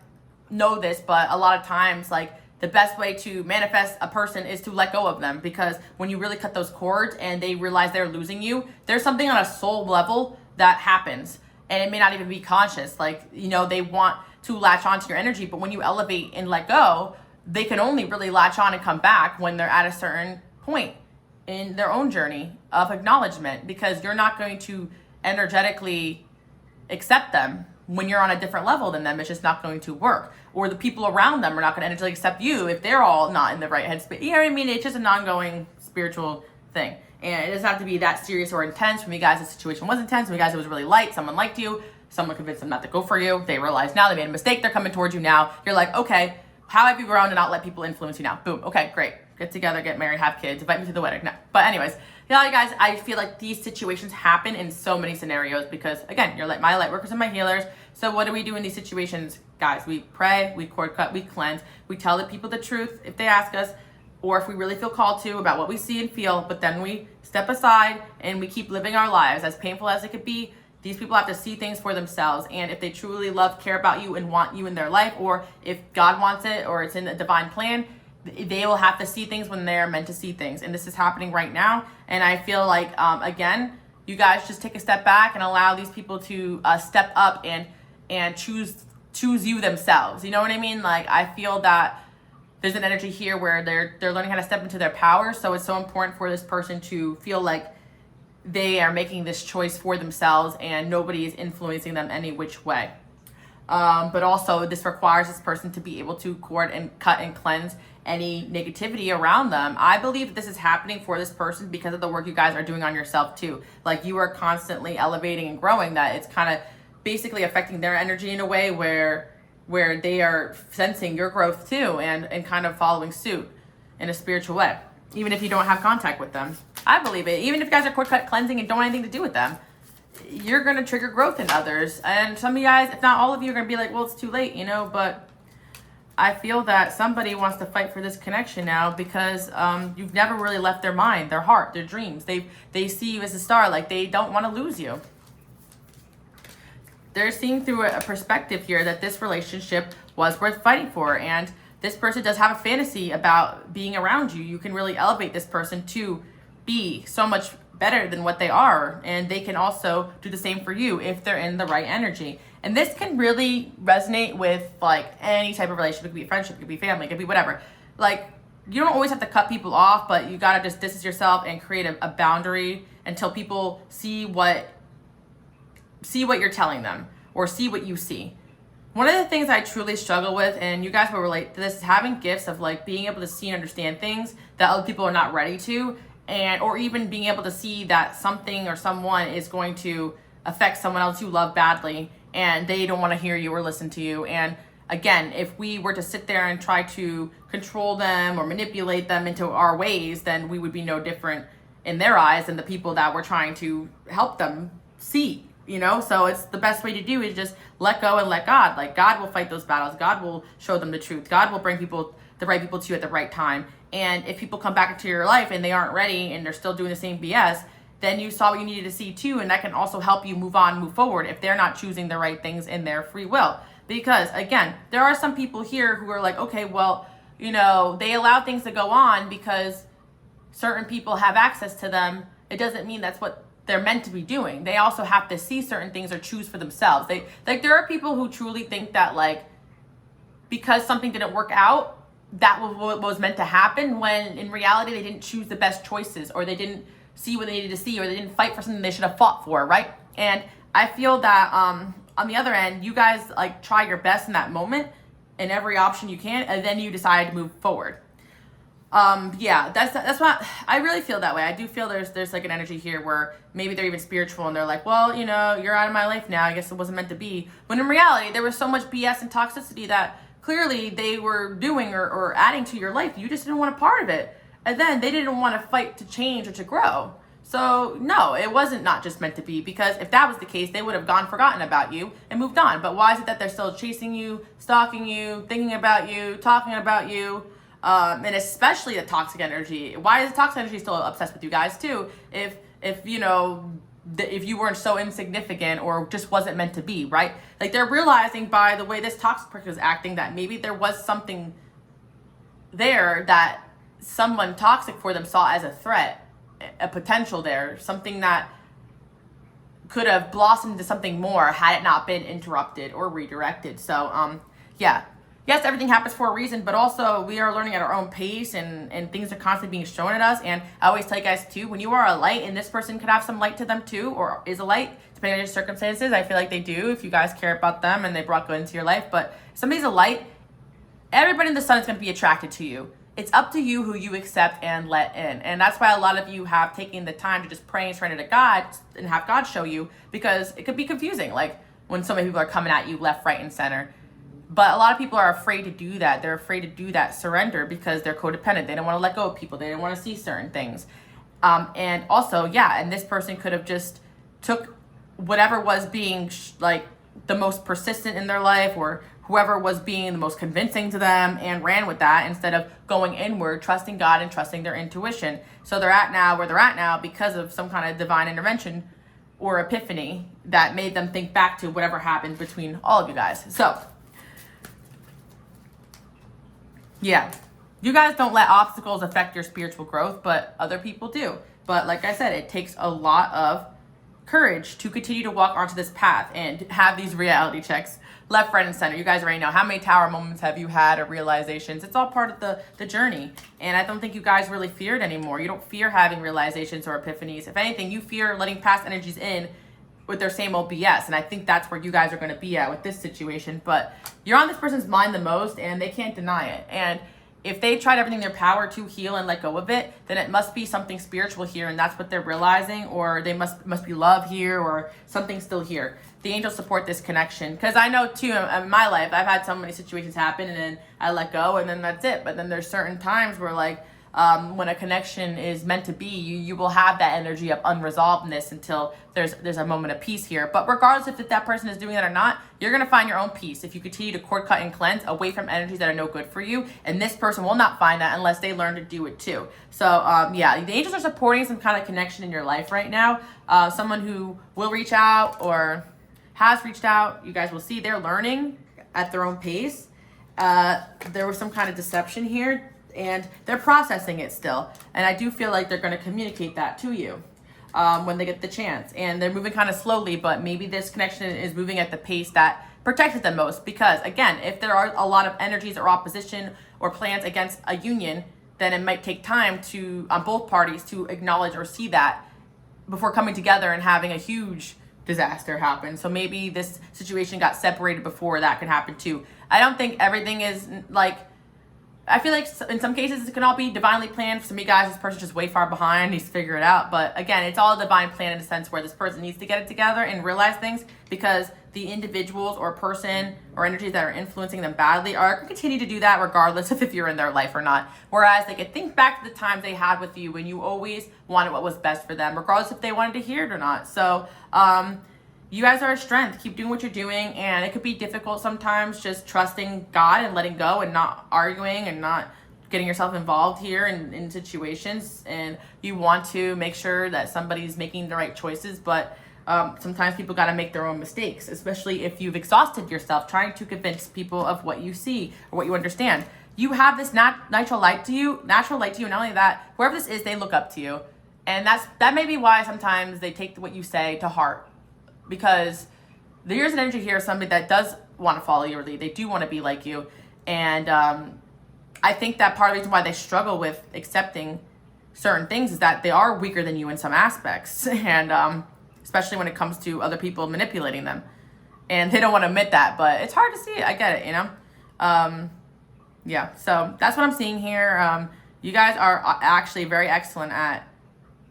know this, but a lot of times, like, the best way to manifest a person is to let go of them, because when you really cut those cords and they realize they're losing you, there's something on a soul level that happens. And it may not even be conscious. Like, they want to latch onto your energy, but when you elevate and let go, they can only really latch on and come back when they're at a certain point in their own journey of acknowledgement, because you're not going to energetically accept them when you're on a different level than them. It's just not going to work. Or the people around them are not going to energetically accept you if they're all not in the right headspace. You know what I mean? It's just an ongoing spiritual thing. And it doesn't have to be that serious or intense. For me, guys, the situation was intense. For me, guys, it was really light. Someone liked you. Someone convinced them not to go for you. They realize now they made a mistake. They're coming towards you now. You're like, okay, how have you grown to not let people influence you now? Boom. Okay, great. Get together, get married, have kids, invite me to the wedding. No. But anyways, you guys, I feel like these situations happen in so many scenarios because, again, you're like my light workers and my healers. So what do we do in these situations? Guys, we pray, we cord cut, we cleanse. We tell the people the truth if they ask us, or if we really feel called to, about what we see and feel, but then we step aside and we keep living our lives. As painful as it could be, these people have to see things for themselves. And if they truly love, care about you, and want you in their life, or if God wants it, or it's in the divine plan, they will have to see things when they're meant to see things. And this is happening right now. And I feel like, again, you guys just take a step back and allow these people to step up and choose you themselves. You know what I mean? Like, I feel that there's an energy here where they're learning how to step into their power. So it's so important for this person to feel like they are making this choice for themselves and nobody is influencing them any which way. But also this requires this person to be able to cord and cut and cleanse any negativity around them. I believe that this is happening for this person because of the work you guys are doing on yourself too. Like, you are constantly elevating and growing, that it's kind of basically affecting their energy in a way where they are sensing your growth too and kind of following suit in a spiritual way, even if you don't have contact with them. I believe it. Even if you guys are cord cut cleansing and don't want anything to do with them, you're going to trigger growth in others. And some of you guys, if not all of you, are going to be like, well, it's too late, but I feel that somebody wants to fight for this connection now because you've never really left their mind, their heart, their dreams. They see you as a star. Like, they don't want to lose you. They're seeing through a perspective here that this relationship was worth fighting for. And this person does have a fantasy about being around you. You can really elevate this person to be so much better than what they are. And they can also do the same for you if they're in the right energy. And this can really resonate with like any type of relationship. It could be a friendship, it could be family, it could be whatever. Like, you don't always have to cut people off, but you got to just distance yourself and create a boundary until people see what you're telling them or see what you see. One of the things I truly struggle with, and you guys will relate to this, is having gifts of like being able to see and understand things that other people are not ready to, or even being able to see that something or someone is going to affect someone else you love badly and they don't want to hear you or listen to you. And again, if we were to sit there and try to control them or manipulate them into our ways, then we would be no different in their eyes than the people that we're trying to help them see, you know? So it's the best way to do is just let go and let God. Like, God will fight those battles. God will show them the truth. God will bring the right people to you at the right time. And if people come back into your life and they aren't ready and they're still doing the same BS, then you saw what you needed to see too, and that can also help you move on, move forward if they're not choosing the right things in their free will. Because again, there are some people here who are like, okay, well, you know, they allow things to go on because certain people have access to them. It doesn't mean that's what they're meant to be doing. They also have to see certain things or choose for themselves. There are people who truly think that, like, because something didn't work out, that was what was meant to happen, when in reality they didn't choose the best choices, or they didn't see what they needed to see, or they didn't fight for something they should have fought for, right? And I feel that on the other end, you guys like try your best in that moment in every option you can, and then you decide to move forward. Yeah, that's what I really feel that way. I do feel there's like an energy here where maybe they're even spiritual and they're like, well, you know, you're out of my life now. I guess it wasn't meant to be. When in reality, there was so much BS and toxicity that clearly they were doing or adding to your life. You just didn't want a part of it. And then they didn't want to fight to change or to grow. So no, it wasn't not just meant to be, because if that was the case, they would have forgotten about you and moved on. But why is it that they're still chasing you, stalking you, thinking about you, talking about you? And especially the toxic energy. Why is the toxic energy still obsessed with you guys too? If you know, if you weren't so insignificant or just wasn't meant to be, right? Like, they're realizing by the way this toxic person is acting that maybe there was something there that someone toxic for them saw as a threat, a potential there, something that could have blossomed into something more had it not been interrupted or redirected. So, yeah. Yes, everything happens for a reason, but also we are learning at our own pace, and things are constantly being shown at us. And I always tell you guys too, when you are a light, and this person could have some light to them too, or is a light, depending on your circumstances. I feel like they do if you guys care about them and they brought good into your life. But if somebody's a light, everybody in the sun is going to be attracted to you. It's up to you who you accept and let in. And that's why a lot of you have taken the time to just pray and surrender to God and have God show you, because it could be confusing. Like when so many people are coming at you left, right, and center. But a lot of people are afraid to do that. They're afraid to do that surrender because they're codependent. They don't want to let go of people. They don't want to see certain things. And also, yeah, and this person could have just took whatever was being like the most persistent in their life, or whoever was being the most convincing to them, and ran with that instead of going inward, trusting God and trusting their intuition. So they're at now where they're at now because of some kind of divine intervention or epiphany that made them think back to whatever happened between all of you guys. So yeah, you guys don't let obstacles affect your spiritual growth, but other people do. But like I said, it takes a lot of courage to continue to walk onto this path and have these reality checks left, right, and center. You guys already know how many tower moments have you had, or realizations. It's all part of the journey. And I don't think you guys really fear it anymore. You don't fear having realizations or epiphanies. If anything, you fear letting past energies in with their same old BS. And I think that's where you guys are going to be at with this situation. But you're on this person's mind the most, and they can't deny it. And if they tried everything in their power to heal and let go of it, then it must be something spiritual here, and that's what they're realizing, or they must be love here, or something still here. The angels support this connection, because I know too, in my life, I've had so many situations happen, and then I let go, and then that's it. But then there's certain times where, like, when a connection is meant to be, you will have that energy of unresolvedness until there's a moment of peace here. But regardless if that person is doing that or not, you're going to find your own peace if you continue to cord cut and cleanse away from energies that are no good for you. And this person will not find that unless they learn to do it too. So yeah, the angels are supporting some kind of connection in your life right now. Someone who will reach out or has reached out. You guys will see they're learning at their own pace. There was some kind of deception here, and they're processing it still. And I do feel like they're going to communicate that to you when they get the chance. And they're moving kind of slowly, but maybe this connection is moving at the pace that protected them most. Because again, if there are a lot of energies or opposition or plans against a union, then it might take time on both parties to acknowledge or see that before coming together and having a huge disaster happen. So maybe this situation got separated before that could happen too. I don't think everything is like, I feel like in some cases it can all be divinely planned. For some of you guys, this person's just way far behind, needs to figure it out. But again, it's all a divine plan in a sense where this person needs to get it together and realize things, because the individuals or person or energies that are influencing them badly are going to continue to do that regardless of if you're in their life or not. Whereas they could think back to the times they had with you when you always wanted what was best for them, regardless if they wanted to hear it or not. So you guys are a strength. Keep doing what you're doing. And it could be difficult sometimes just trusting God and letting go and not arguing and not getting yourself involved here in situations. And you want to make sure that somebody's making the right choices, but sometimes people got to make their own mistakes, especially if you've exhausted yourself trying to convince people of what you see or what you understand. You have this natural light to you. Not only that, whoever this is, they look up to you. And that may be why sometimes they take what you say to heart, because there's an energy here of somebody that does want to follow your lead. They do want to be like you. And I think that part of the reason why they struggle with accepting certain things is that they are weaker than you in some aspects. And especially when it comes to other people manipulating them. And they don't want to admit that, but it's hard to see it. I get it, you know? Yeah, so that's what I'm seeing here. You guys are actually very excellent at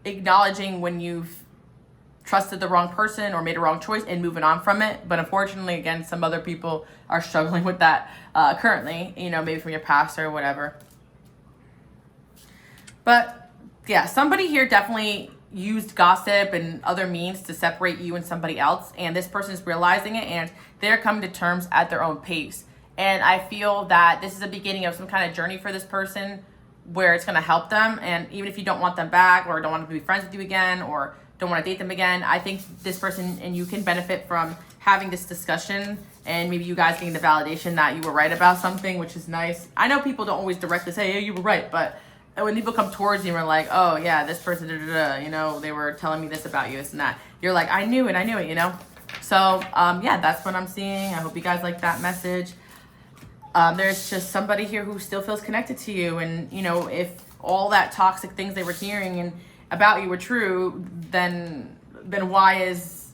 acknowledging when you've trusted the wrong person or made a wrong choice and moving on from it. But unfortunately, again, some other people are struggling with that currently, you know, maybe from your past or whatever. But yeah, somebody here definitely used gossip and other means to separate you and somebody else, and this person is realizing it and they're coming to terms at their own pace. And I feel that this is the beginning of some kind of journey for this person where it's going to help them. And even if you don't want them back or don't want to be friends with you again or don't want to date them again, I think this person and you can benefit from having this discussion and maybe you guys getting the validation that you were right about something, which is nice. I know people don't always directly say, hey, you were right, but when people come towards you and are like, oh yeah, this person, you know, they were telling me this about you, this and that. You're like, I knew it, you know? So yeah, that's what I'm seeing. I hope you guys like that message. There's just somebody here who still feels connected to you. And, you know, if all that toxic things they were hearing and about you were true, then why is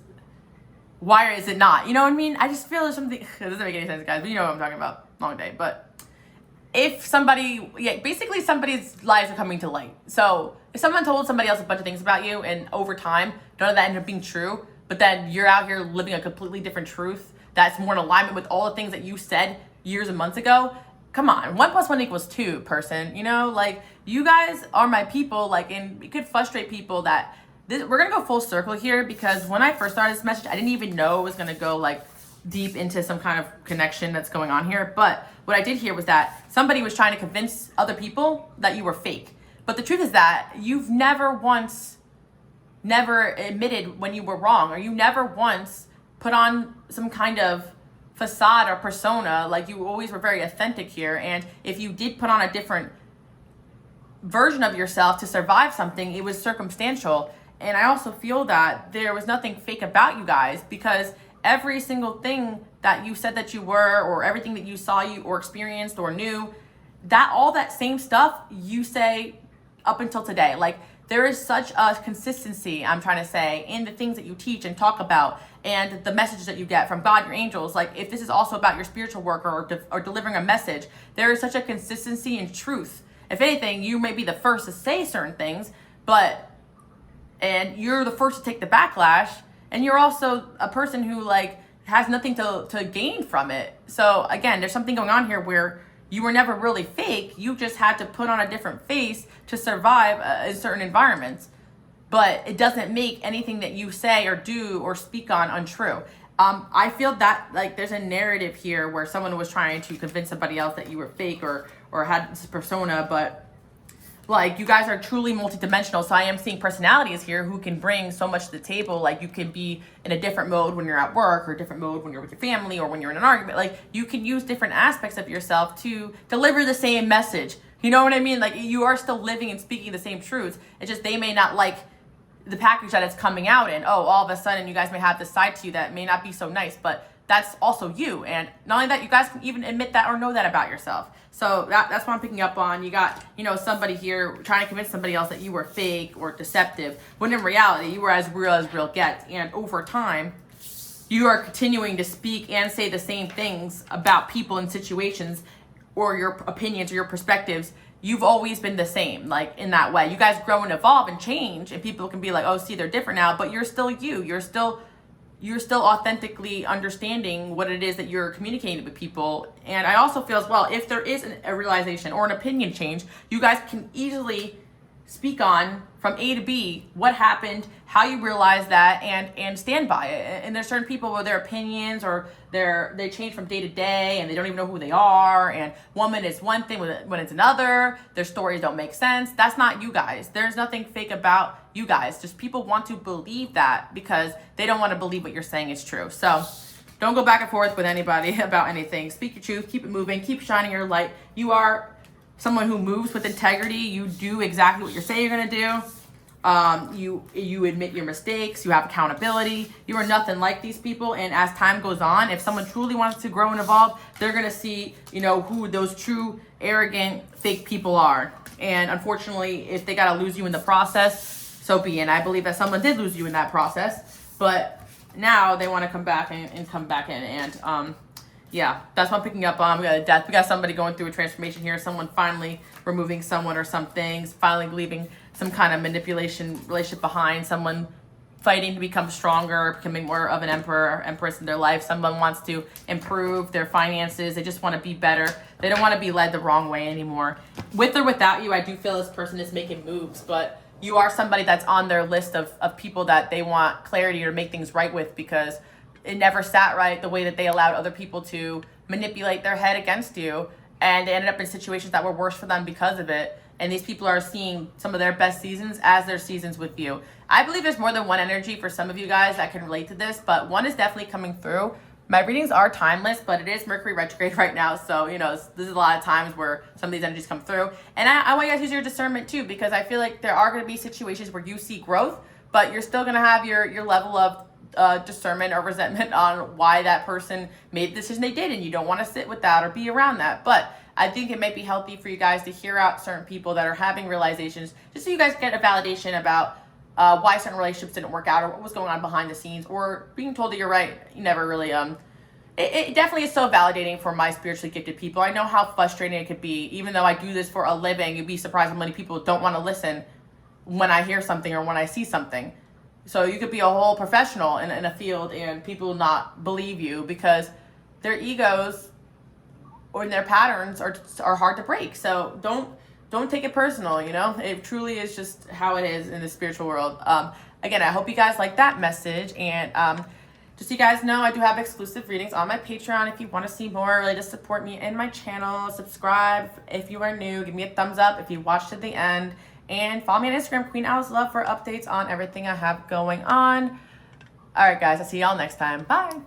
it not? You know what I mean? I just feel there's something, it doesn't make any sense, guys, but you know what I'm talking about. Long day, but if basically somebody's lives are coming to light. So if someone told somebody else a bunch of things about you and over time, none of that ended up being true, but then you're out here living a completely different truth that's more in alignment with all the things that you said years and months ago. Come on, 1 + 1 = 2, person, you know, like you guys are my people, like, and it could frustrate people that we're going to go full circle here, because when I first started this message, I didn't even know it was going to go like deep into some kind of connection that's going on here. But what I did hear was that somebody was trying to convince other people that you were fake. But the truth is that you've never admitted when you were wrong, or you never once put on some kind of facade or persona. Like, you always were very authentic here. And if you did put on a different version of yourself to survive something, it was circumstantial. And I also feel that there was nothing fake about you guys, because every single thing that you said that you were, or everything that you saw you or experienced or knew, that all that same stuff you say up until today. Like, there is such a consistency, I'm trying to say, in the things that you teach and talk about, and the messages that you get from God, your angels. Like, if this is also about your spiritual work or delivering a message, there is such a consistency and truth. If anything, you may be the first to say certain things, and you're the first to take the backlash, and you're also a person who, like, has nothing to gain from it. So again, there's something going on here where you were never really fake. You just had to put on a different face to survive in certain environments. But it doesn't make anything that you say or do or speak on untrue. I feel that, like, there's a narrative here where someone was trying to convince somebody else that you were fake or had this persona, but like, you guys are truly multidimensional. So I am seeing personalities here who can bring so much to the table. Like, you can be in a different mode when you're at work, or a different mode when you're with your family, or when you're in an argument. Like, you can use different aspects of yourself to deliver the same message. You know what I mean? Like, you are still living and speaking the same truths. It's just they may not like the package that it's coming out in. Oh, all of a sudden you guys may have this side to you that may not be so nice, but that's also you. And not only that, you guys can even admit that or know that about yourself. So that's what I'm picking up on. You got, you know, somebody here trying to convince somebody else that you were fake or deceptive, when in reality you were as real gets. And over time, you are continuing to speak and say the same things about people and situations, or your opinions or your perspectives. You've always been the same, like, in that way. You guys grow and evolve and change, and people can be like, oh, see, they're different now, but you're still you. You're still you're still authentically understanding what it is that you're communicating with people. And I also feel as well, if there is a realization or an opinion change, you guys can easily speak on from A to B what happened, how you realize that, and stand by it. And there's certain people where their opinions or they change from day to day and they don't even know who they are, and one minute it's one thing when it's another. Their stories don't make sense. That's not you guys. There's nothing fake about you guys. Just people want to believe that because they don't want to believe what you're saying is true. So don't go back and forth with anybody about anything. Speak your truth, keep it moving, keep shining your light. You are someone who moves with integrity. You do exactly what you say you're gonna do. You admit your mistakes. You have accountability. You are nothing like these people. And as time goes on, if someone truly wants to grow and evolve, they're gonna see, who those true, arrogant, fake people are. And unfortunately, if they gotta lose you in the process, so be it. And I believe that someone did lose you in that process, but now they want to come back and come back in. And yeah, that's what I'm picking up on. We got a death. We got somebody going through a transformation here. Someone finally removing someone or some things, finally leaving some kind of manipulation relationship behind. Someone fighting to become stronger, becoming more of an emperor or empress in their life. Someone wants to improve their finances. They just want to be better. They don't want to be led the wrong way anymore. With or without you, I do feel this person is making moves, but you are somebody that's on their list of people that they want clarity or make things right with, because it never sat right the way that they allowed other people to manipulate their head against you, and they ended up in situations that were worse for them because of it. And these people are seeing some of their best seasons as their seasons with you. I believe there's more than one energy for some of you guys that can relate to this, but one is definitely coming through. My readings are timeless, but it is Mercury retrograde right now, so this is a lot of times where some of these energies come through. And I want you guys to use your discernment too, because I feel like there are going to be situations where you see growth, but you're still going to have your level of discernment or resentment on why that person made the decision they did, and you don't want to sit with that or be around that. But I think it might be healthy for you guys to hear out certain people that are having realizations, just so you guys get a validation about why certain relationships didn't work out, or what was going on behind the scenes, or being told that you're right. You never really it definitely is so validating for my spiritually gifted people. I know how frustrating it could be. Even though I do this for a living, you'd be surprised how many people don't want to listen when I hear something or when I see something. So you could be a whole professional in a field and people not believe you because their egos or their patterns are hard to break. So don't take it personal, It truly is just how it is in the spiritual world. Again, I hope you guys like that message. And just so you guys know, I do have exclusive readings on my Patreon. If you want to see more, really just support me in my channel. Subscribe if you are new. Give me a thumbs up if you watched to the end. And follow me on Instagram, QueenAliceLove, for updates on everything I have going on. All right, guys. I'll see y'all next time. Bye.